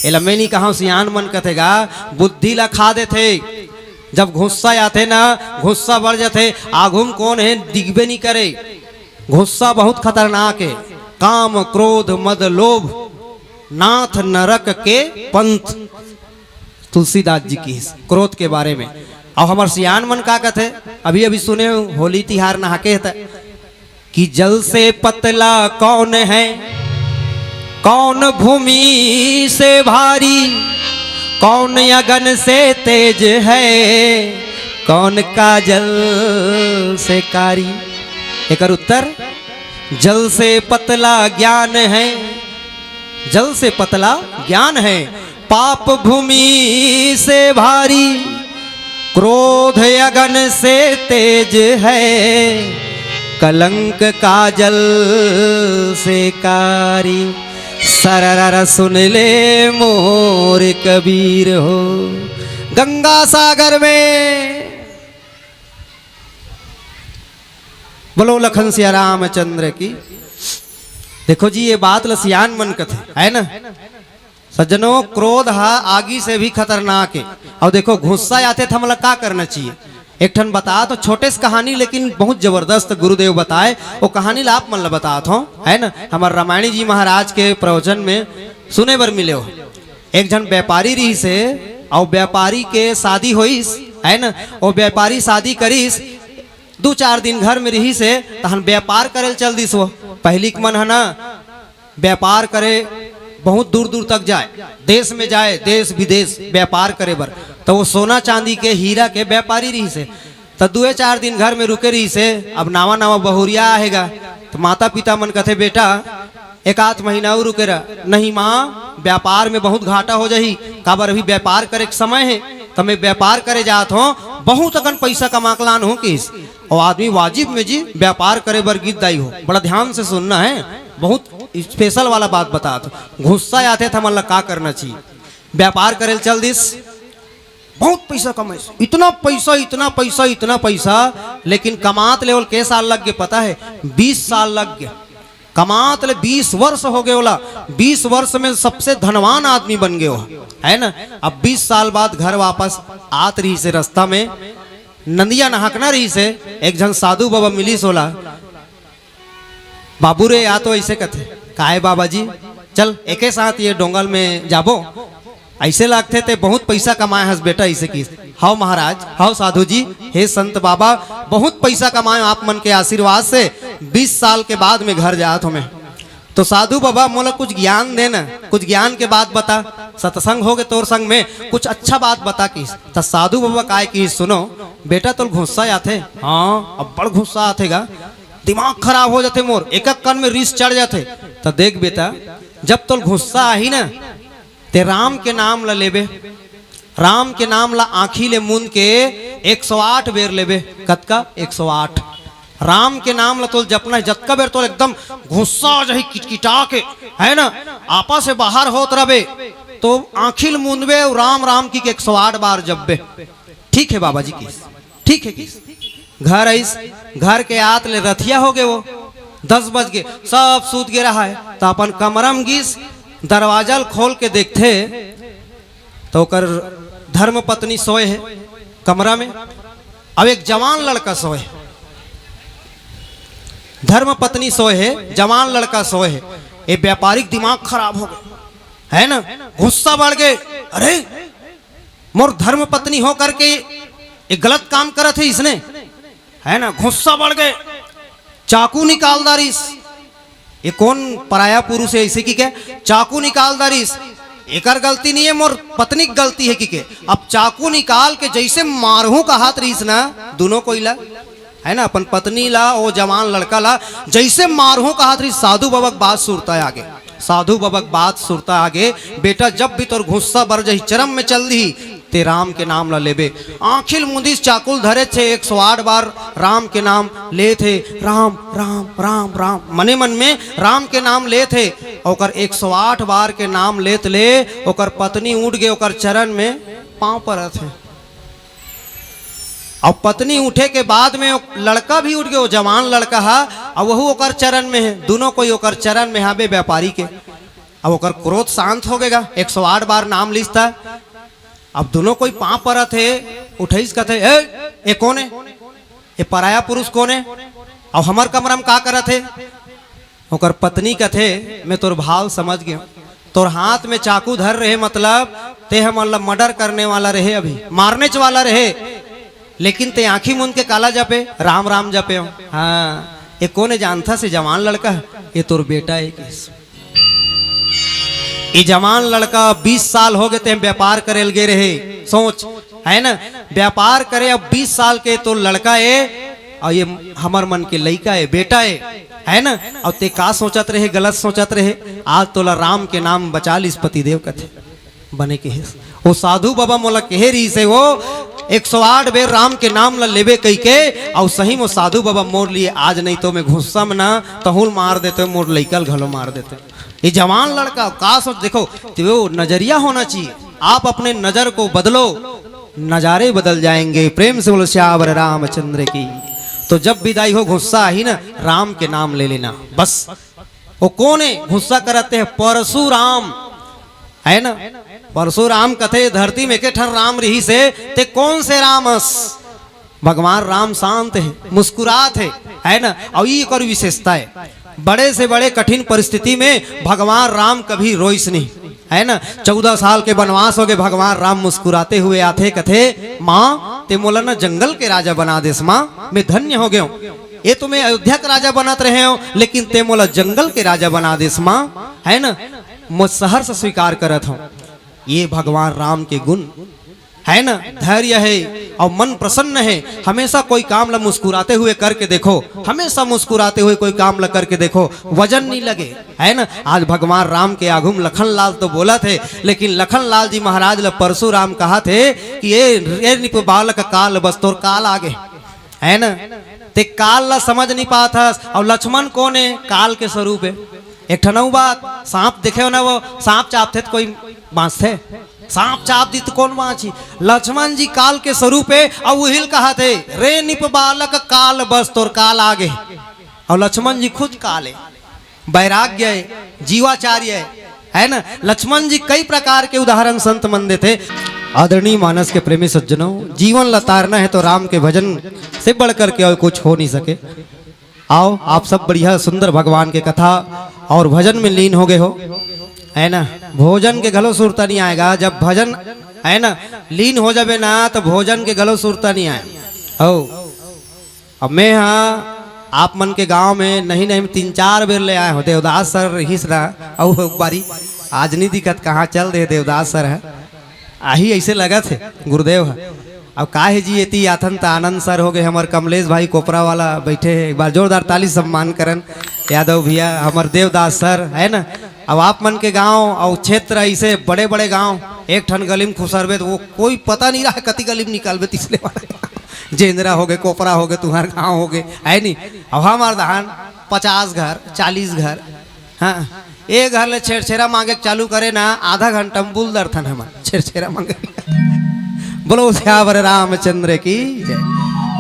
एला मैंने कहा सियान मन कथेगा बुद्धि ला खा देते जब गुस्सा आते ना गुस्सा बढ़ जाते आगुम कौन है दिखबे नहीं करे। गुस्सा बहुत खतरनाक है। काम क्रोध मद लोभ नाथ नरक के पंथ तुलसीदास जी की क्रोध के बारे में। और हमार सियान मन का कहते अभी अभी सुने होली तिहार नहाके है कि जल से पतला कौन है कौन भूमि से भारी कौन अगन से तेज है कौन काजल से कारी। एक उत्तर जल से पतला ज्ञान है जल से पतला ज्ञान है पाप भूमि से भारी क्रोध अगन से तेज है कलंक काजल से कारी। सरर सुन ले मोर कबीर हो गंगा सागर में। बोलो लखन सिया रामचंद्र की। देखो जी ये बात लसियान मन कथे है ना सज्जनों। क्रोध हा आगी से भी खतरनाक है। और देखो गुस्सा आते थे हमला का करना चाहिए एक ठन बता तो छोटे से कहानी लेकिन बहुत जबरदस्त गुरुदेव बताए। वो कहानी ला आप मन ला बतात हो, है ना। हमारे रामायणी जी महाराज के प्रवचन में सुने बर मिले हो। एक जन व्यापारी रही से और व्यापारी के शादी होइस, है ना। वो व्यापारी शादी करीस, 2-4 दिन घर में रही से तहन व्यापार करे चल दिस। वो पहली मन है ना व्यापार करे, बहुत दूर दूर तक जाए, देश में जाए, देश विदेश व्यापार करे बर। तो वो सोना चांदी के हीरा के व्यापारी रही से। तो 2-4 दिन घर में रुके रही से। अब नावा नावा बहुरिया आएगा तो माता पिता मन कहते बेटा 1-8 महीना और रुके रहा। नहीं माँ, व्यापार में बहुत घाटा हो जाही, काबर अभी व्यापार करे के समय है। तो मैं व्यापार करे जात हूँ, बहुत अकन पैसा कमा के लान हो किस। और आदमी वाजिब में जी व्यापार करे बर गीत दाई हो, बड़ा ध्यान से सुनना है, बहुत स्पेशल वाला बात बता। तो गुस्सा आते थे मतलब का करना चाहिए। व्यापार करे चल दिस, बहुत पैसा कमाए, इतना पैसा इतना पैसा इतना पैसा, लेकिन कमात लेवल के साल लग गए पता है? 20 साल लग गए कमात ले। 20 वर्ष हो गए बोला, 20 वर्ष में सबसे धनवान आदमी बन गए हो, है ना। अब 20 साल बाद घर वापस आत रही से, रास्ता में नंदिया नहाकना रही से एक जन साधु बाबा मिली सोला। बाबू रे या तो ऐसे कथे काहे बाबा जी, चल एके साथ ये डोंगल में जाबो, ऐसे लगते थे बहुत पैसा कमाए हस बेटा। ऐसे की हाउ महाराज, हाउ साधु जी, हे संत बाबा, बहुत पैसा कमाए आप मन के आशीर्वाद से। 20 साल के बाद में घर जात हूँ मैं। तो साधु बाबा मोला कुछ ज्ञान देना, कुछ ज्ञान के बात बता। सत्संग हो गए तोर संग में, कुछ अच्छा बात बता की। तो साधु बाबा काय की, सुनो बेटा तो गुस्सा आते। हाँ अब बड़ गुस्सा आतेगा, दिमाग खराब हो जाते मोर, एक एक कन में रीस चढ़ जाते। तो देख बेटा, जब तो गुस्सा आई ना ते राम के नाम ला लेबे, राम के नाम ला आँखी ले मुंद के 108 बेर लेबे। कतका? 108। राम के नाम ला तो जपना है, जतका बेर तो एकदम गुस्सा जही किटकिटा के, है ना, आपा से बाहर होत रहे तो आँखी ले मुंदबे और राम राम की 108 बार जपबे। ठीक है बाबा जी की, ठीक है की। घर आइस, घर के आत ले रथिया हो गए, वो 10 बज गए, सब सूत गे रहा है। तो अपन कमरा में गिस, दरवाजा खोल के देखते तो कर धर्म पत्नी सोए है कमरा में। अब एक जवान लड़का सोए है, धर्म पत्नी सोए है, जवान लड़का सोए है। ये व्यापारिक दिमाग खराब हो गए, है ना, गुस्सा बढ़ गए। अरे मोर धर्म पत्नी हो करके ये गलत काम करत है इसने, है ना। गुस्सा बढ़ गए, चाकू निकाल दारिस। ये कौन पराया पुरुष है ऐसे की क्या? चाकू निकाल दारिस। एकर गलती नहीं है, मोर पत्नी की गलती है कि अब चाकू निकाल के जैसे मारहू का हाथ रहीस ना, दोनों को ला, है ना, अपन पत्नी ला, वो जवान लड़का ला, जैसे मारहू का हाथ रहीस। साधु बाबा बात सुरता है आगे, साधु बाबा बात सुरता आगे, बेटा जब भी तोर गुस्सा बढ़ जाही, चरम में चल दी, ते राम के नाम ला लेबे। आंखिल मुंदिस चाकुल धरे थे, 108 बार राम के नाम ले थे। राम राम राम राम मने मन में राम के नाम ले थे। ओकर 108 बार के नाम लेत ले ओकर पत्नी उठ गए, ओकर चरण में पांव पड़त है। और पत्नी उठे के बाद में लड़का भी उठ गया, वो जवान लड़का है, और वह ओकर चरण में है। दोनों कोई ओकर चरण में हाबे व्यापारी के। अब ओकर क्रोध शांत हो गएगा, 108 बार नाम लिस्ता। अब दोनों कोई पांव परत है, उठैस कहते ए कौन है? ये पराया पुरुष कौन है? और हमार कमरा में का करत है? ओकर पत्नी कहते मैं तोर भाव समझ गया, तोर हाथ में चाकू धर रहे, मतलब ते हम मर्डर करने वाला रहे, अभी मारने वाला रहे, लेकिन ते आंखी मुंद के काला जपे, राम राम जपे हो। हाँ ये कौन है जानता से? जवान लड़का है, ये तोर बेटा है। ये जवान लड़का 20 साल हो गए थे व्यापार करे लगे रहे, सोच, है ना, व्यापार करे। अब 20 साल के तो लड़का है और ये हमार मन के लड़का है, बेटा है ना। और ते का सोचत रहे, गलत सोचत रहे। आज तोला राम के नाम बचा ली पतिदेव कथे बने के है। वो साधु बाबा मोला कहे रही से वो 108 बेर राम के नाम ला लेबे कही के। और सही में साधु बाबा मोर लिए आज, नहीं तो मैं गुस्सा में ना तहुल मार देते, मोर लइकल घलो मार देते। ये जवान लड़का का सोच, देखो तो वो नजरिया होना चाहिए। आप अपने नजर को बदलो, नजारे बदल जाएंगे। प्रेम से बोलो श्यावर रामचंद्र की। तो जब विदाई हो गुस्सा ही ना, राम के नाम ले लेना बस। वो कौन है गुस्सा करते हैं? परशुराम, है ना। परशुराम कथे धरती में के ठर राम रही से ते कौन से रामस? भगवान राम शांत है, मुस्कुरात है ना। और ये एक और विशेषता है, बड़े से बड़े कठिन परिस्थिति में भगवान राम कभी रोइस नहीं, है ना। 14 साल के वनवास हो गए, भगवान राम मुस्कुराते हुए आते कथे, माँ ते मोला ना जंगल के राजा बना देस, माँ मैं धन्य हो गया हूँ। ये तो मैं अयोध्या का राजा बनाते रहे हो, लेकिन ते मोला जंगल के राजा बना देस माँ, है ना। मैं शहर से स्वीकार करत हूँ। ये भगवान राम के गुण है ना। धैर्य है और मन प्रसन्न है। हमेशा कोई काम ला मुस्कुराते हुए करके देखो, हमेशा मुस्कुराते हुए कोई काम ला करके देखो, वजन नहीं लगे, है ना। आज भगवान राम के आगुम लखनलाल तो बोला थे, लेकिन लखनलाल जी महाराज ला परशुराम कहा थे कि ये निप बालक काल बस तोर काल आगे, है ना। ते काल ला समझ नहीं पाता। और लक्ष्मण कौन है? काल के स्वरूप है। एक ठनऊ बात, सांप देखे हो ना, वो सांप चापते तो कोई बांस थे, सांप चाप दी तो कौन बांची? लक्ष्मण जी काल के स्वरूप है। और वही कहा थे, रे निप बालक काल बस तोर काल आगे। और लक्ष्मण जी खुद काल है, वैराग्य है, जीवाचार्य है ना। लक्ष्मण जी कई प्रकार के उदाहरण संत मंदे थे। आदरणीय मानस के प्रेमी सज्जनों, जीवन लतारना है तो राम के भजन से बढ़कर के और कुछ हो नहीं सके। आओ आप सब बढ़िया सुंदर भगवान के कथा और भजन में लीन हो गए हो, है ना। भोजन के गलो सुरता नहीं आएगा, जब भजन है ना लीन हो जावे ना, तो भोजन के गलो सुरता नहीं आए। ओ अब मैं हाँ आप मन के गांव में नहीं 3-4 बेर ले आए हो। देवदास सर हिस रहा और बारी आज नहीं दिक्कत, कहाँ चल दे देवदास सर है, आही ऐसे लगा थे गुरुदेव है। अब का है जी एती आथन त आनंद सर हो गए, हमारे कमलेश भाई कोपरा वाला बैठे हैं, एक बार जोरदार ताली सम्मान करन। यादव भैया, हमारे देवदास सर, है ना। अब आप मन के गांव और क्षेत्र ऐसे बड़े बड़े गांव, एक ठन गलीम खुसरबे तो वो कोई पता नहीं रहा कति गलीम निकालबे तीसरे वाला। जेंद्रा हो गए, कोपरा हो गए, तुम्हारे गाँव हो गए, है नहीं। अब हमारे दहान 50 घर 40 घर, हाँ एक घर ले छेड़छेरा मांगे चालू करे ना, आधा घंटा में बुल दर्थन हमारे छेड़छेरा मांगे। बोलो श्यावर रामचंद्र की जय।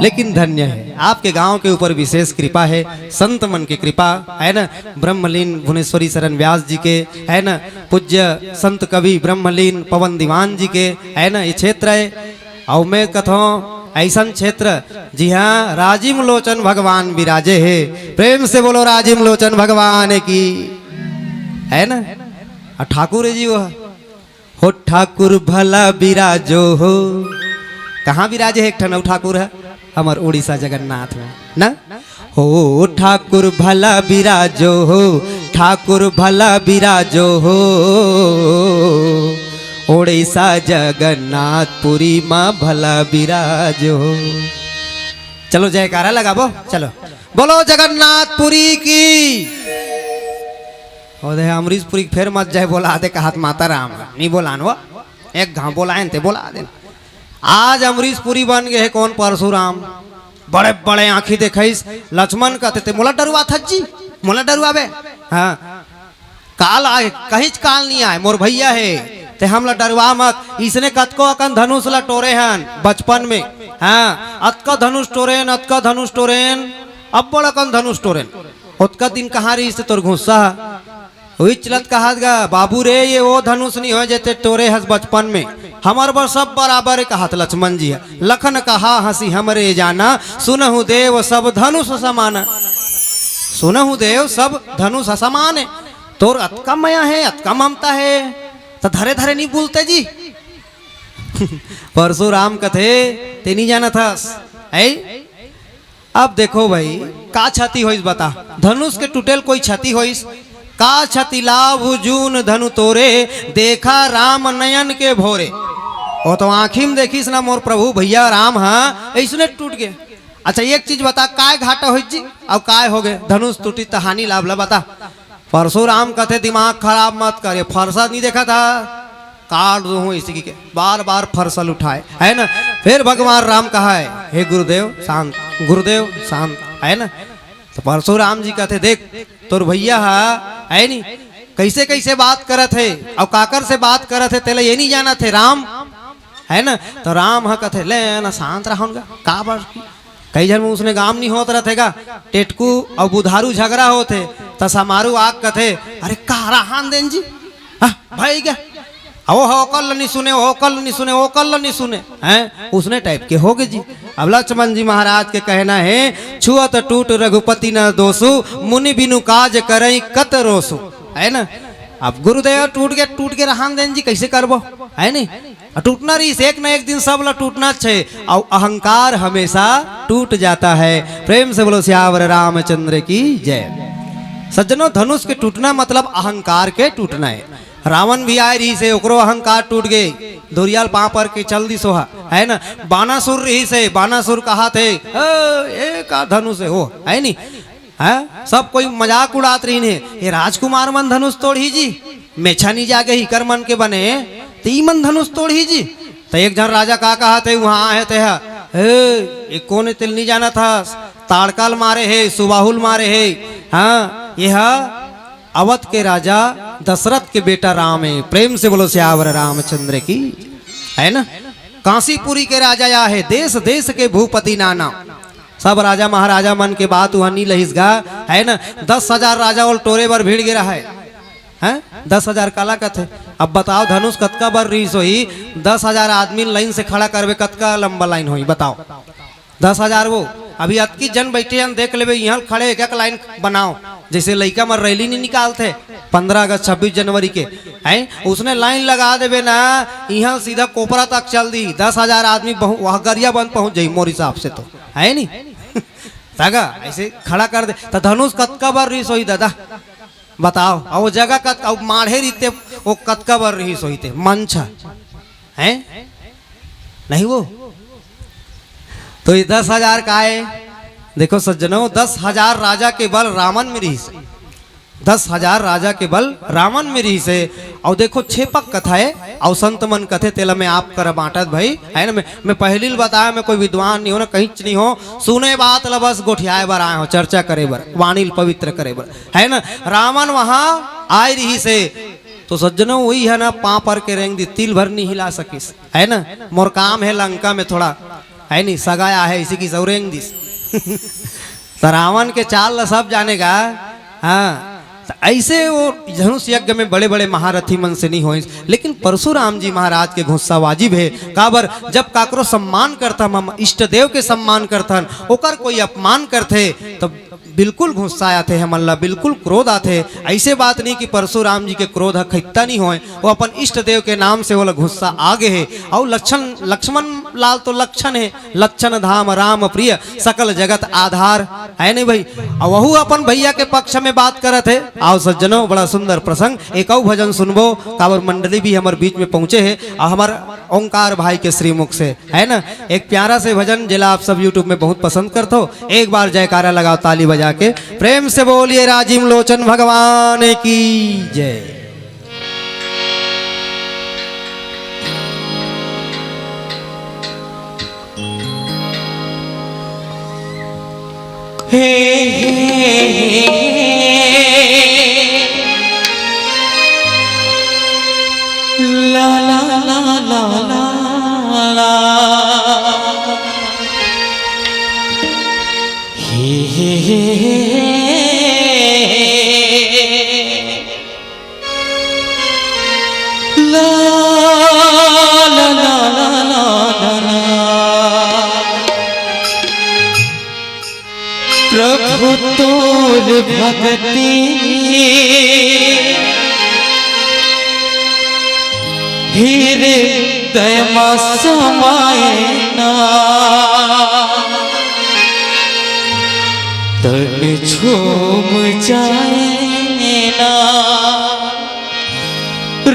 लेकिन धन्य है आपके गांव के ऊपर विशेष कृपा है, संत मन की कृपा है ना। ब्रह्मलीन भुवनेश्वरी शरण व्यास जी के, है ना, पूज्य संत कवि ब्रह्मलीन पवन दीवान जी के, है ना, ये क्षेत्र है। और मैं कथों ऐसा क्षेत्र, जी हाँ, राजीव लोचन भगवान विराजे है। प्रेम से बोलो राजीव लोचन भगवान की, है ना। ठाकुर है जी वो, हो ठाकुर भला विराजो हो। कहाँ विराजे है? एक ठन ठाकुर है हमार उड़ीसा जगन्नाथ में ना। हो ठाकुर भला विराजो हो, ठाकुर भला विराजो हो, उड़ीसा जगन्नाथपुरी माँ भला विराजो हो। चलो जयकारा लगाबो, चलो बोलो जगन्नाथपुरी की। और अमरीशपुरी फिर मत जाए बोला दे का हाथ माता राम नहीं बोलान वो, एक घाव बोलाए थे बोला दे। आज अमरीशपुरी बन गए है कौन? परशुराम। बड़े बड़े आंखी देखिस। लक्ष्मण कहते थे मोला डरुआ था जी, मोला डरुआ बे। हाँ काल आए, कहीं काल नहीं आए, मोर भैया है ते हमला डरवा मत। इसने कतको अकन धनुष ला टोरे हन बचपन में, हाँ अतका धनुष टोरेन, अतका धनुष टोरेन, अब बड़ा कन धनुष टोरेन। उतका दिन कहाँ रही से तोर गुस्सा वही चलत कहा गा, बाबू रे ये वो धनुष नहीं हो जेते टोरे हस बचपन में, हमार बर सब बराबर कहा लक्ष्मण जी है। लखन कहा हंसी हमरे जाना, सुनहु देव सब धनुष समान। सुनहु देव सब धनुष समान है। तोर अतका मया है, अतका ममता है, तो धरे धरे नहीं बोलते जी। परशुराम कथे ते नहीं जाना था। अब देखो भाई का क्षति होइस बता, धनुष के टूटेल कोई क्षति होइस का? क्षति लाभ जून धनु तोरे, देखा राम नयन के भोरे। वो तो आँखी में देखिस ना मोर प्रभु भैया राम, हाँ ऐसने टूट गए। अच्छा एक चीज बता, काय घाटा हो जी अब काय हो गए? धनुष टूटी तो हानि लाभ ला बता। परशुराम कहते दिमाग खराब मत करे, फरसा नहीं देखा था काट दो हूँ इसी के, बार बार फरसल उठाए, है ना। फिर भगवान राम कहा है, हे गुरुदेव शांत, गुरुदेव शांत, है ना। तो परशुराम जी कहते देख तोर भैया है नहीं कैसे कैसे बात करत है, और काकर से बात करत है, तेला ये नहीं जाना थे राम, है ना। तो राम हा कहते ले ना शांत रहूंगा का बार कई जन में उसने गाम नहीं होत रहेगा। टेटकू और बुधारू झगड़ा होते तो समारू आग कथे अरे कारा हान देन जी भाई क्या ओ हो कल नहीं सुने, ओ कल नहीं सुने, ओ कल नहीं सुने हैं, उसने टाइप के हो गए जी। अब लक्ष्मण जी महाराज के कहना है छुअत टूट रघुपति न दोसु मुनि बिनु काज करई कत रोसु, है ना। अब गुरुदेव टूट के राम देन जी कैसे करबो, है नहीं। टूटना रही एक न एक दिन सब ला टूटना छे और अहंकार हमेशा टूट जाता है। प्रेम से बोलो सियावर रामचंद्र की जय। सज्जनों, धनुष के टूटना मतलब अहंकार के टूटना है। रावण भी आए रही से ओकरो अहंकार टूट गए, धुरियाल पाँ पर के चल दी सोहा, है ना। बानासुर रही से, बानासुर कहा थे का धनुष हो, है नहीं। है सब कोई मजाक उड़ात रही ने, ये राजकुमार मन धनुष तोड़ी जी, मेछा नहीं जाके ही कर मन के बने ती मन धनुष तोड़ी जी। तो एक जन राजा का कहा थे वहां आए थे, ये कौन तिल नहीं जाना था, ताड़काल मारे है, सुबाहुल मारे है। हाँ, यह अवध के राजा दशरथ के बेटा राम है। प्रेम से बोलो सियावर रामचंद्र की, है ना। काशीपुरी के राजा या है, देश देश के भूपति नाना। सब राजा महाराजा मन के बात वहां नहीं लहिसगा, है ना। 10,000 राजा और टोरे बर भीड़ गिरा है, हैं 10,000 काला कथे। अब बताओ धनुष कतका बर रही सोई, 10,000 आदमी लाइन से खड़ा करवे, कतका लंबा लाइन होई बताओ। 10,000 वो अभी अतकी जन बैठे हैं, देख लेवे यहाँ खड़े एक लाइन बनाओ, जैसे लड़का मर रैली नहीं निकालते 15 अगस्त 26 जनवरी के, हैं उसने लाइन लगा देवे ना, यहाँ सीधा कोपरा तक चल दी। 10,000 आदमी वहाँ गरिया बंद पहुंच जाये मोर हिसाब से, तो है नहीं तागा ऐसे खड़ा कर दे। तो धनुष कतका बार रही सोई दादा बताओ, और वो जगह कत माढ़े रीते वो कतका बार रही सोई थे मंचा, है नहीं वो। तो ये 10,000 का है। देखो सज्जनों, 10,000 राजा के बल रावण में रही से, 10,000 राजा के बल रावण में रही से। और देखो छेपक कथा है और संत मन कथे तेला में आप कर बांटत भाई, है ना। मैं पहली बताया, मैं कोई विद्वान नहीं हो ना, कहीं नहीं हो, सुने बात ला बस गोठियाए बर आए हो, चर्चा करे बर, वाणी पवित्र करे बर, है ना। रावण वहां आए रही से, तो सज्जनों वही है ना, पाँ पर के रेंग दी, तिल भर नहीं हिला सकिस, है ना। मोर काम है लंका में थोड़ा, है नहीं, सगाया है इसी की सौरेंग दिस। तो रावण के चाल सब जानेगा। हाँ, तो ऐसे वो धनुष यज्ञ में बड़े बड़े महारथी मन से नहीं होए, लेकिन परशुराम जी महाराज के गुस्सा वाजिब है। काबर जब काकरो सम्मान करता, हम इष्ट देव के सम्मान करथन, ओकर कोई अपमान करते तो बिल्कुल गुस्सा आते हैं, मल्ला बिल्कुल क्रोध आते। ऐसे बात नहीं कि परशुराम जी के क्रोध खिता नहीं होए, वो अपन इष्ट देव के नाम से वो गुस्सा आगे है। और लक्ष्मण लाल तो लक्षण है, लक्षण धाम राम प्रिय सकल जगत आधार, है नहीं भाई। और वहू अपन भैया के पक्ष में बात करत है। आओ सज्जनों, बड़ा सुंदर प्रसंग, एक और भजन सुनबो। काबर मंडली भी हमारे बीच में पहुंचे है, और हमारे ओंकार भाई के श्रीमुख से, है ना। एक प्यारा से भजन जिला आप सब यूट्यूब में बहुत पसंद करते हो, एक बार जयकारा लगाओ ताली बजा के, प्रेम से बोलिए राजीव लोचन भगवान की जय। हे हे ला ला ला ला ला ला, हे हे ला ला ला ला ला। प्रभु तोर भक्ति हृदय में समाये ना, तन झूम जाए ना,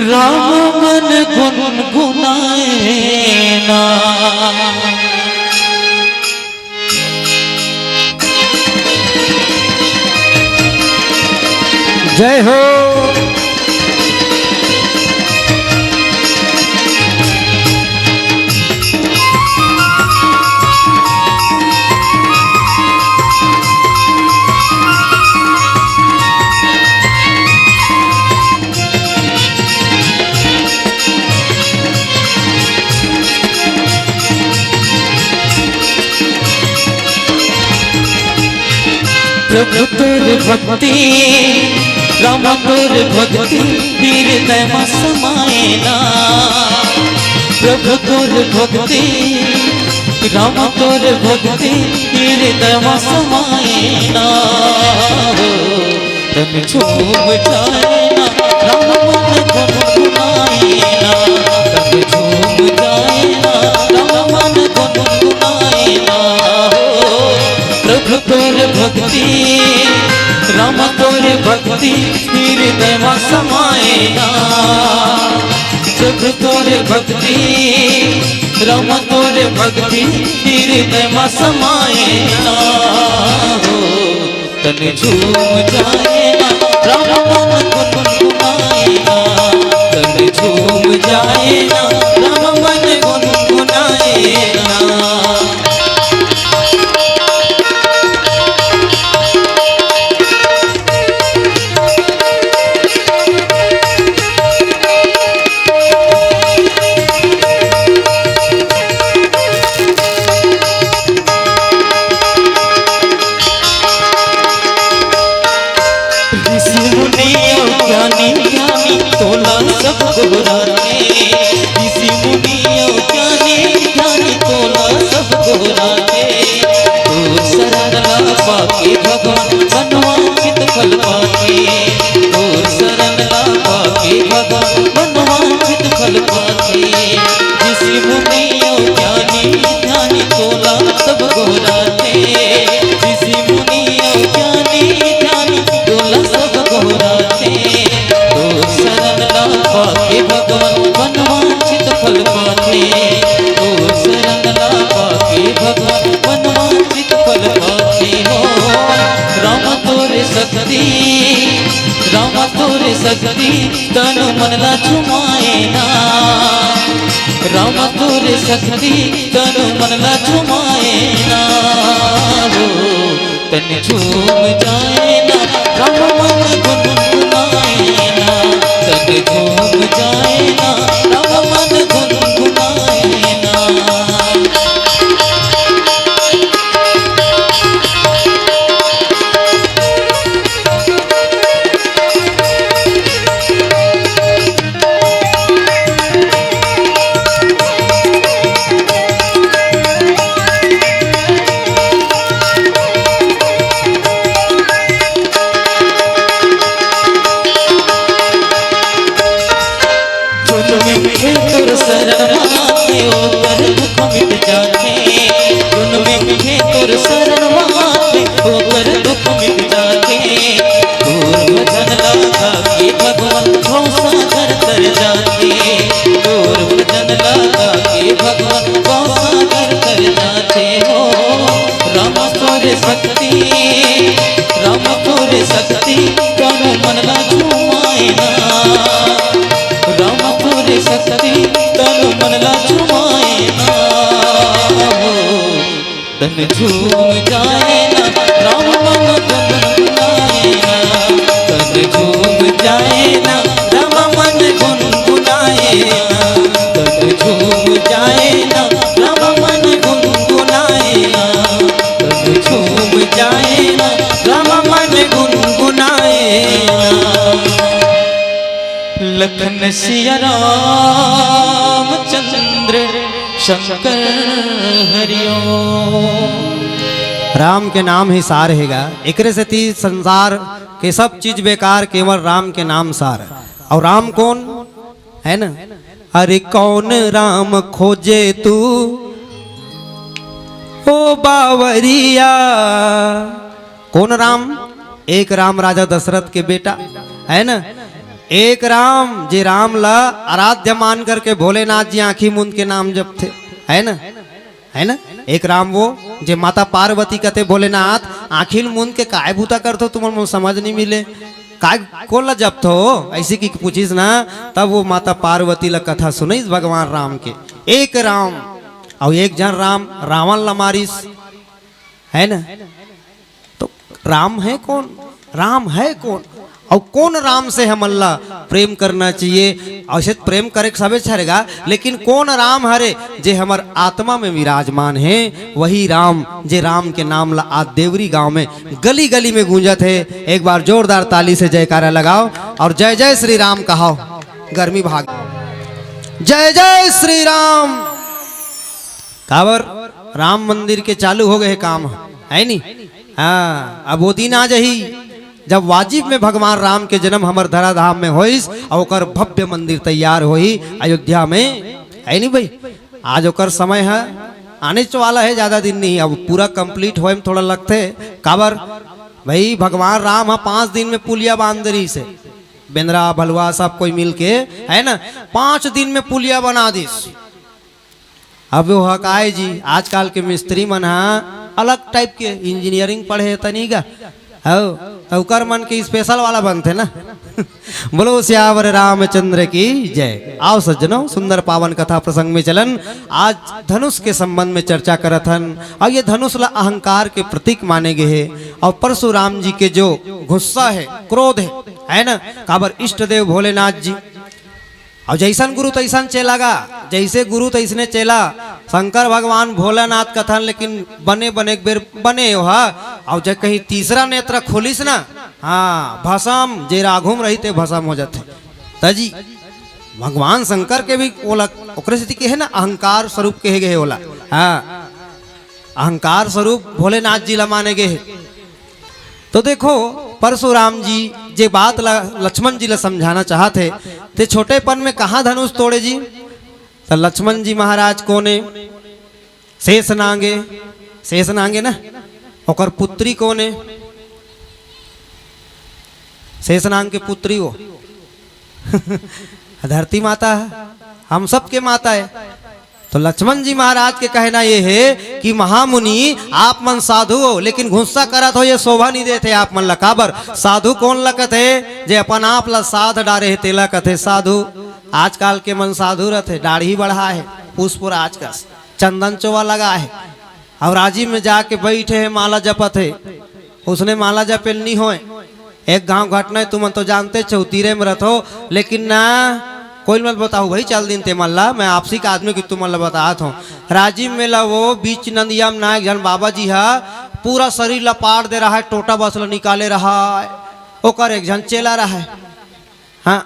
राम मन गुनगुनाए ना। जय हो। प्रभु तोर भक्ति राम तोर भक्ति हृदय में समाये ना, प्रभु तोर भक्ति राम तोर भक्ति हृदय में समाए ना हो तन झूम जाए ना राम मन गुनगुनाए ना तन झूम जाए ना राम मन गुनगुनाए ना हो प्रभु तोर भक्ति राम तोर भक्ति हृदय में समाए ना प्रभु तोर भक्ति राम तोर भक्ति हृदय में समाए ना हो तन झूम जाए ना राम मन गुनगुनाए ना तन झूम जाए ना राम मन गुनगुनाए ना ज्ञानी ज्ञानी तोला सब गोराते किसी मुनियो ज्ञानी ज्ञानी तोला सब गोराते तो सरला पाके भगवान मनवांचित फल पाके तो सरला पाके भगवान मनवांचित फल पाके किसी मुनियो ज्ञानी ज्ञानी तोला सब गोराते किसी मुनियो ज्ञानी ज्ञानी तोला सब गोराते पाके भगवान मनवांचित फल पाते ओ शरणला पाके भगवान मनवांचित फल पाते हो राम तोरे शक्ति तन मन ला झुमाए ना राम तोरे शक्ति तन मन ला झुमाए ना हो तन झूम जाए ना राम मन गुनगुनाए ना तन झूम जाए ना राम मन गुनगुनाए ना तोर शरण माते ओ कर दुख मिट जाते गुन में तोर शरण माते ओ कर दुख मिट जाते तोर भजन लगा के भगवान भौसा कर कर जाते तोर भजन लगा के भगवान भौसा कर कर जाते हो राम तोरे शक्ति कौन मन ला झुमाए ना राम तोरे शक्ति तन मन ला झुमाए ना हो तन झूम जाए ना राम मन गुनगुनाए ना तन झूम जाए ना राम मन गुनगुनाए ना तन झूम जाए ना राम मन गुनगुनाए ना तन झूम जाए ना राम मन गुनगुनाए ना लखन सिया रामचंद्र शंकर हरिओम राम के नाम ही सार हैगा एकरे से ती संसार के सब चीज बेकार केवल राम के नाम सार और राम कौन है ना अरे कौन राम खोजे तू ओ बावरिया कौन राम एक राम राजा दशरथ के बेटा है ना एक राम जे राम ला आराध्य मान करके भोलेनाथ जी आंखी मुंद के नाम जपते है ना एक राम वो जे माता पार्वती कहते भोलेनाथ आखिल मुंद के काय भूता करते तुम्हारे समझ नहीं मिले काय को ला जपतो ऐसी की पूछिस ना तब वो माता पार्वती ला कथा सुनिस भगवान राम के एक राम और एक जन राम रावण ला मारिस है ना तो राम है कौन और कौन राम से हम अल्लाह प्रेम करना चाहिए ऐसे प्रेम करे सबे छरेगा लेकिन कौन राम हरे जे हमर आत्मा में विराजमान है वही राम जे राम के नाम ला आज देवरी गांव में गली गली में गूंजत है एक बार जोरदार ताली से जयकारा लगाओ और जय जय श्री राम कहो गर्मी भाग जय जय श्री राम कावर राम मंदिर के चालू हो गए काम, है नी। हाँ, अब वो दिन आ जही जब वाजिब में भगवान राम के जन्म हमर धराधाम में होइस और ओकर भव्य मंदिर तैयार होई अयोध्या में, है नी भाई। आज ओकर समय है, आने वाला है, ज्यादा दिन नहीं। अब पूरा कंप्लीट होए में थोड़ा लगते काबर भाई, भगवान राम है 5 दिन में पुलिया बांदरी से बेंद्रा भलवा सब कोई मिल के, है ना, 5 दिन में पुलिया बना दिस। अब वो हकाय जी आजकल के मिस्त्री मन अलग टाइप के इंजीनियरिंग पढ़े तनी का हो कर मन के स्पेशल वाला बनते ना। बोलो श्यावर रामचंद्र की जय। आओ सज्जनों, सुंदर पावन कथा प्रसंग में चलन। आज धनुष के संबंध में चर्चा करत हन और ये धनुष ला अहंकार के प्रतीक माने गए हैं। और परशुराम जी के जो गुस्सा है, क्रोध है ना, काबर इष्ट देव भोलेनाथ जी और जैसन गुरु तैसन चेला गा, जैसे गुरु तैसने चेला। शंकर भगवान भोलानाथ कथन लेकिन बने बने एक बेर बने हो। और जब कहीं तीसरा नेत्र खोलिस ना, हाँ भसम जे राघुम रही थे भसम हो जाते तजी। भगवान शंकर के भी ओला ओकरे से के है ना, अहंकार स्वरूप कहे गए ओला। हाँ, अहंकार स्वरूप भोलेनाथ जी ला माने गए। तो देखो परशुराम जी जे बात लक्ष्मण जी ला समझाना चाहते ते छोटेपन में कहाँ धनुष तोड़े जी। तो लक्ष्मण जी महाराज कोने शेष नांगे ना, ओकर पुत्री कोने शेष नांग के पुत्री हो। धरती माता है, हम सब के माता है। तो लक्ष्मण जी महाराज के कहना ये है कि महामुनि आप मन साधु हो लेकिन गुस्सा करत हो, ये शोभा नहीं देते आप मन ला। काबर साधु कौन लगत है, जे अपन आप ला साध डारे है तेला कथे साधु। आजकल के मन साधु रहते, दाढ़ी बढ़ा है, पुष्पुर आज का चंदन चोवा लगा है और राजीव में जाके बैठे है, माला जपत है। उसने माला जपेल नहीं हो। एक गांव घटना है, तुम तो जानते चौतीरे में रहो लेकिन ना कोई मत बताओ भाई, चल दिन ते मल्ला मैं आपसी का आदमी की तुम मल्ला बतात हूँ। राजीव में ला वो बीच नंदिया में नायक जन बाबा जी है, पूरा शरीर लपाट दे रहा है, टोटा बसला निकाले रहा है। ओकर एक जन चेला रहा है, हाँ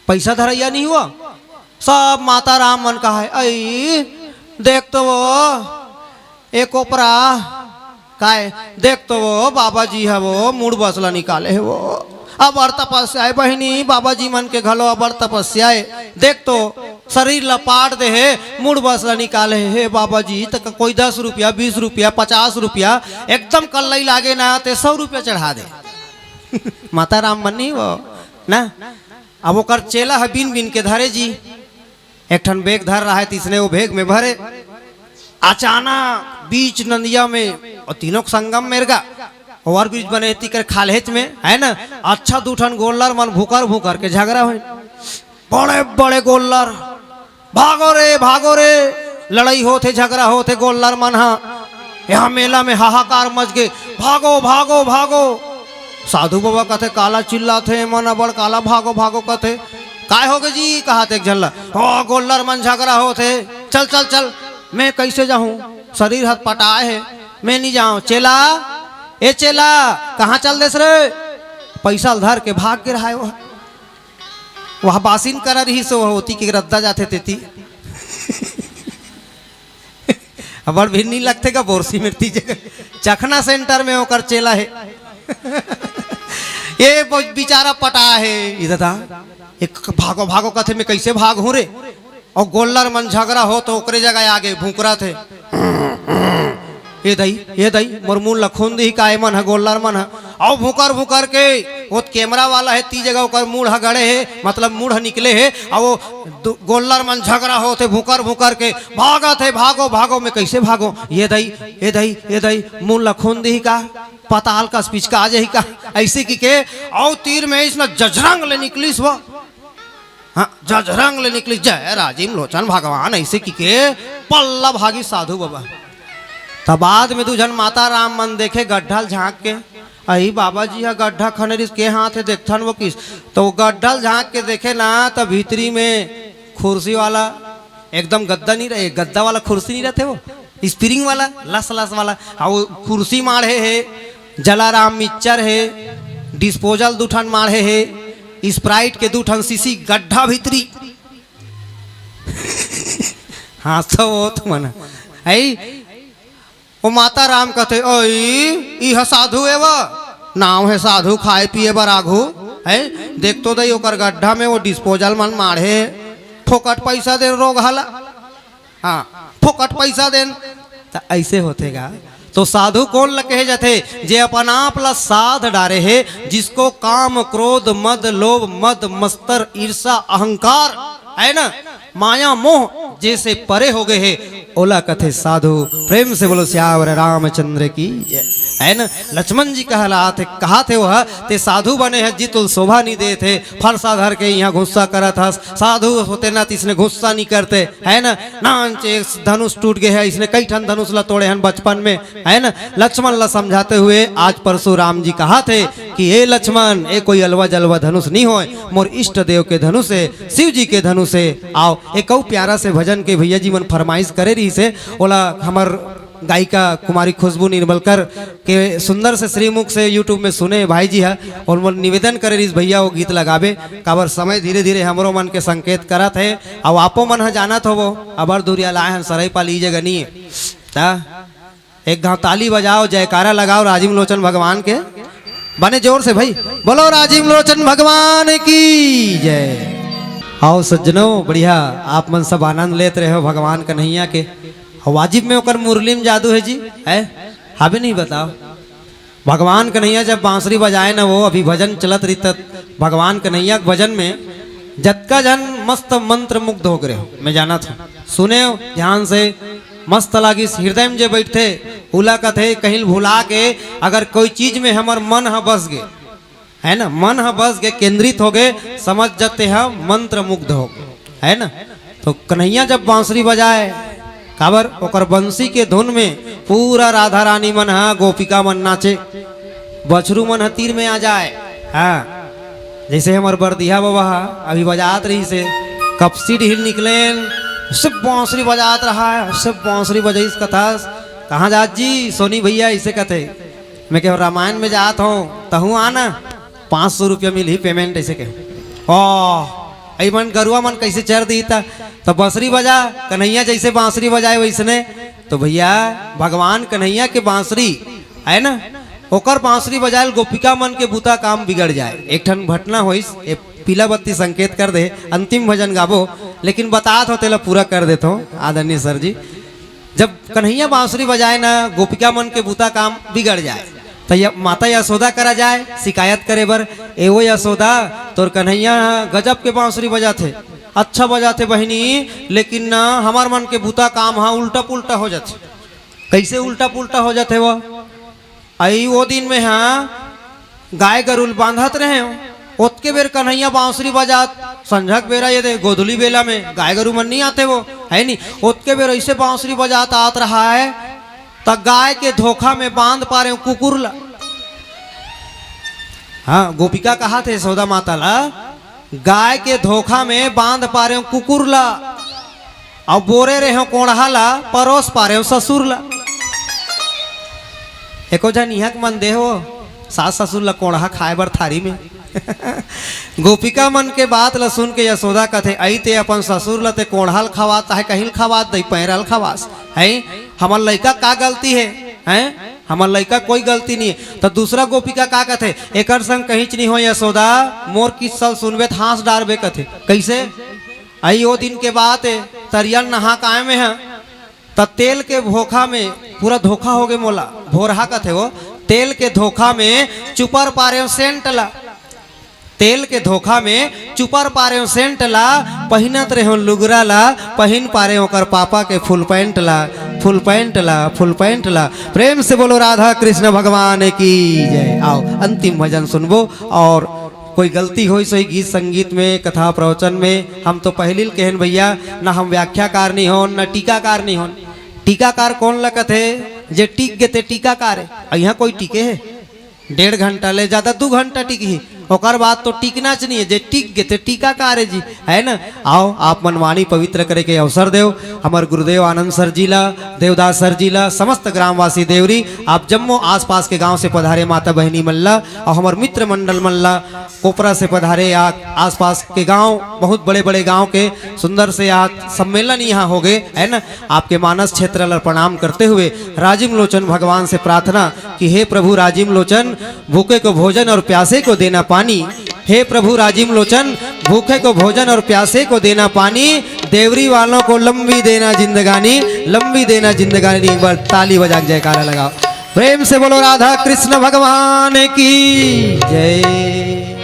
पैसा धरैया नहीं हुआ, सब माता राम मन का है। आई देख तो वो एक ओपरा काय, देख तो वो बाबा जी है, वो मूड बसला निकाले है। वो अबर तपस्या है बहिनी, बाबा जी मन के घलो अबर तपस्या है। देख तो शरीर लपाट दे है, मूड बसला निकाले है बाबा जी। तक कोई 10 रुपया 20 रुपया 50 रुपया एकदम कल्लई लागे ना ते 100 रुपया चढ़ा दे। माता राम मन नहीं वो ना। अब वो कर चेला है बिन बिन के धरे जी, एक ठन बेग धर रहा है, तीसरे वो भेग में भरे। अचानक बीच नंदिया में और तीनों संगम मेरगा ओवर ब्रिज बने कर खालेच में, है ना। अच्छा 2 ठन गोल्लर मन भूकर के झगड़ा हुए, बड़े बड़े गोल्लर भागो रे लड़ाई होते झगड़ा होते गोल्लर मन। हाँ यहाँ मेला में हाहाकार मच गए, भागो। साधु बाबा कथे काला चिल्लाते मन बड़ काला भागो कथे काय हो गए जी, कहा थे झल्ला हो गोल्लर मन झगड़ा होते। चल मैं कैसे जाऊं, शरीर हाथ पटाए है, मैं नहीं जाऊं। चेला ए चेला कहाँ चल देस रे, पैसा धर के भाग के रहा है। वह बासिन कर रही से वह होती के रद्दा जाते तेती। बड़ भी नहीं लगते का बोरसी मिर्ती जगह चखना सेंटर में होकर चेला है। ये बेचारा पटा है इधर एक भागो कथे में कैसे भाग हूँ रे। और गोल्लर मन झगड़ा हो तो ओकरे जगह आगे भूकरा थे, ये दई मोर मुंह लखून दी का मन है गोल्लर मन है। और भूकर के वो कैमरा वाला है ती जगह ओकर मुंह गड़े है, मतलब मुंह निकले है। और वो गोल्लर मन झगड़ा होते भूकर के भागा थे, भागो मैं कैसे भागो। ये दई मुंह लखून दी का पताल का पिचका आ जाही का ऐसे की के। और तीर में इसने जजरंग ले निकलिस वो, हाँ जजरंग ले निकलिस, जय राजीव लोचन भगवान ऐसे की के पल्ला भागी साधु बाबा। तब बाद में 2 जन माता राम मन देखे गड्ढल झांक के, अही बाबा जी है गड्ढा खनरिस के हाथ है देखथन वो किस। तो गड्ढल झांक के देखे ना, तो भीतरी में कुर्सी वाला एकदम गद्दा नहीं रहे, गद्दा वाला कुर्सी नहीं रहते, वो स्प्रिंग वाला लस वाला। और वो कुर्सी माढ़े है, जलाराम मिक्सचर है, डिस्पोजल 2 ठन माढ़े है, स्प्राइट के 2 ठन सीसी गड्ढा भीतरी। हाँ तो वो तो मना वो माता राम कहते ओई यह साधु है वो नाम है साधु खाए पिए बर आघू है देख तो दई ओकर गड्ढा में वो डिस्पोजल मन माढ़े फोकट पैसा दे रोग हाला हाँ फोकट पैसा देन तो ऐसे होतेगा तो साधु कौन ल कहे जाते जे अपन आप ला साध डारे है जिसको काम क्रोध मद लोभ मद मस्तर ईर्षा अहंकार है ना माया मोह जैसे परे हो गए है ओला कथे साधु प्रेम से बोलो श्यावर रामचंद्र की जय है ना लक्ष्मण जी कहा थे वह ते साधु बने हैं जितुल शोभा नहीं दे थे फरसा धर के यहाँ गुस्सा करा था साधु होते ना इसने गुस्सा नहीं करते है ना नांचे धनुष टूट गए है इसने कई ठन धनुष ला तोड़े हैं बचपन में है ना लक्ष्मण ला समझाते हुए आज परशुराम जी कहा थे कि हे लक्ष्मण ये कोई अलवा जलवा धनुष नहीं हो मोर इष्ट देव के धनुष है शिव जी के धनुष है आओ एक प्यारा से भजन के भैया जी मन फरमाइश करे रही से ओला हमर गायिका कुमारी खुशबू निर्मलकर के सुंदर से श्रीमुख से यूट्यूब में सुने भाई जी है और वो निवेदन करे रही भैया वो गीत लगावे काबर समय धीरे धीरे हमरो मन के संकेत करत है अब आपो मन है जानत हो वो अबर दूरिया लाए हैं सराई पाली जगह नहीं है एक गाँव ताली बजाओ जयकारा लगाओ राजीव लोचन भगवान के बने जोर से भाई बोलो राजीव लोचन भगवान की जय। आओ सज्जनों बढ़िया आप मन सब आनंद लेते रहे हो भगवान कन्हैया के वाजिब में ओकर मुरली में जादू है जी है हमें नहीं बताओ भगवान कन्हैया जब बांसुरी बजाए ना वो अभी भजन चलत रही तब भगवान कन्हैया के भजन में जतका जन मस्त मंत्र मुग्ध हो गए हो मैं जाना था सुने हो ध्यान से मस्त लगी हृदय में जो बैठते उला कथे कहीं भुला के अगर कोई चीज में हमार मन है बस गए है ना मन है बस गए केंद्रित हो गए समझ जाते हैं मंत्र मुग्ध हो गए है ना तो कन्हैया जब बांसुरी बजाए काबर ओकर बंसी के धुन में पूरा राधा रानी मन है गोपिका मन नाचे बछरू मन है तीर में आ जाए हाँ जैसे हमार बरदिया बाबा अभी बजात रही से कपसी ढील निकले सब बांसुरी बजात रहा है सब बांसुरी बजाइस कथा कहाँ जात जी सोनी भैया इसे कहते मैं कह रामायण में जात हूँ तहु आना 500 रुपया मिली पेमेंट ऐसे कह ओ मन गरुआ मन कैसे चढ़ दी था तो बांसुरी बजा कन्हैया जैसे बांसुरी बजाए वैसने तो भैया भगवान कन्हैया के बांसुरी है ना ओकर बांसुरी बजाए गोपिका मन के बुता काम बिगड़ जाए एक ठन घटना होइस पीला बत्ती संकेत कर दे अंतिम भजन गाबो लेकिन बतात हो तेला पूरा कर देता हूँ आदरणीय सर जी जब कन्हैया बांसुरी बजाए ना गोपिका मन के बुता काम बिगड़ जाए तो माता यशोदा करा जाए शिकायत करे बर एवो यशोदा तोर कन्हैया गजब के बांसुरी बजाते अच्छा बजाते बहनी लेकिन ना हमार मन के बुता काम हाँ उल्टा पुल्टा हो जाते कैसे उल्टा पुल्टा हो जाते वो आई वो दिन में हाँ गाय गरुल बांधत रहे हो ओतके बेर कन्हैया बांसुरी बजात संझक बेरा ये दे गोधुली बेला में गाय गरु मन नहीं आते वो है नहीं ओतके बेर ऐसे बांसुरी बजात आत रहा है तब गाय के धोखा में बांध पा रहे कुकुर ला हाँ गोपिका कहा थे सौदा माता ला गाय के धोखा में बांध पा रहे कुकुर ला और बोरे रहे हो कोढ़ा ला परोस पा रहे हो ससुर ला एको जन यहाँ के मन दे हो सास ससुर ला कोढ़ा खाए बर थारी में गोपिका मन के बात ला सुन के यशोदा कथे आई ते अपन ससुर ला ते कोढ़ाल खवात है कहीं खवात दई पैरल खवास है हमार लड़का का गलती है हैं हमार लड़का कोई गलती नहीं है तो दूसरा गोपिका का कथे एक संग कहीं नहीं हो यशोदा मोर किस्सा सुनबे हाथ डारबे कथे कैसे आई वो दिन के बाद तरियल नहा काए में है तो तेल के धोखा में पूरा धोखा हो गए मोला भोरहा कथे वो तेल के धोखा में चुपर पारे सेंट ला तेल के धोखा में चुपर पारे सेंट ला पहिनत रहे लुगरा ला पहिन पारे ओकर पापा के फुल पैंट ला फुल पैंट ला फुल पैंट ला प्रेम से बोलो राधा कृष्ण भगवान की जय। आओ अंतिम भजन सुनबो और कोई गलती हो सही गीत संगीत में कथा प्रवचन में हम तो पहले कहन भैया ना हम व्याख्याकार नहीं हो न टीकाकार नहीं हो टीकाकार कौन लगत है जे टीक गए टीकाकार है यहाँ कोई टीके है 1.5 घंटा ले ज्यादा 2 घंटा टिकी ओकर बाद तो टीकना चाहिए जे टीक गए थे टीका कारे जी है ना। आओ आप मनवाणी पवित्र करे के अवसर देव हमार गुरुदेव आनंद सर जी ला, देवदास सर जी ला, समस्त ग्रामवासी देवरी आप जम्मू आसपास के गांव से पधारे माता बहनी मल्ला और हमार मित्र मंडल मल्ला कोपरा से पधारे आसपास के गांव बहुत बड़े बड़े गांव के सुंदर से आज सम्मेलन यहाँ हो गए है ना। आपके मानस क्षेत्र ला प्रणाम करते हुए राजीव लोचन भगवान से प्रार्थना कि हे प्रभु राजीव लोचन भूखे को भोजन और प्यासे को देना पानी। हे प्रभु राजीव लोचन भूखे को भोजन और प्यासे को देना पानी, देवरी वालों को लंबी देना जिंदगानी, लंबी देना जिंदगानी। एक बार ताली बजा के जयकारा लगाओ, प्रेम से बोलो राधा कृष्ण भगवान की जय।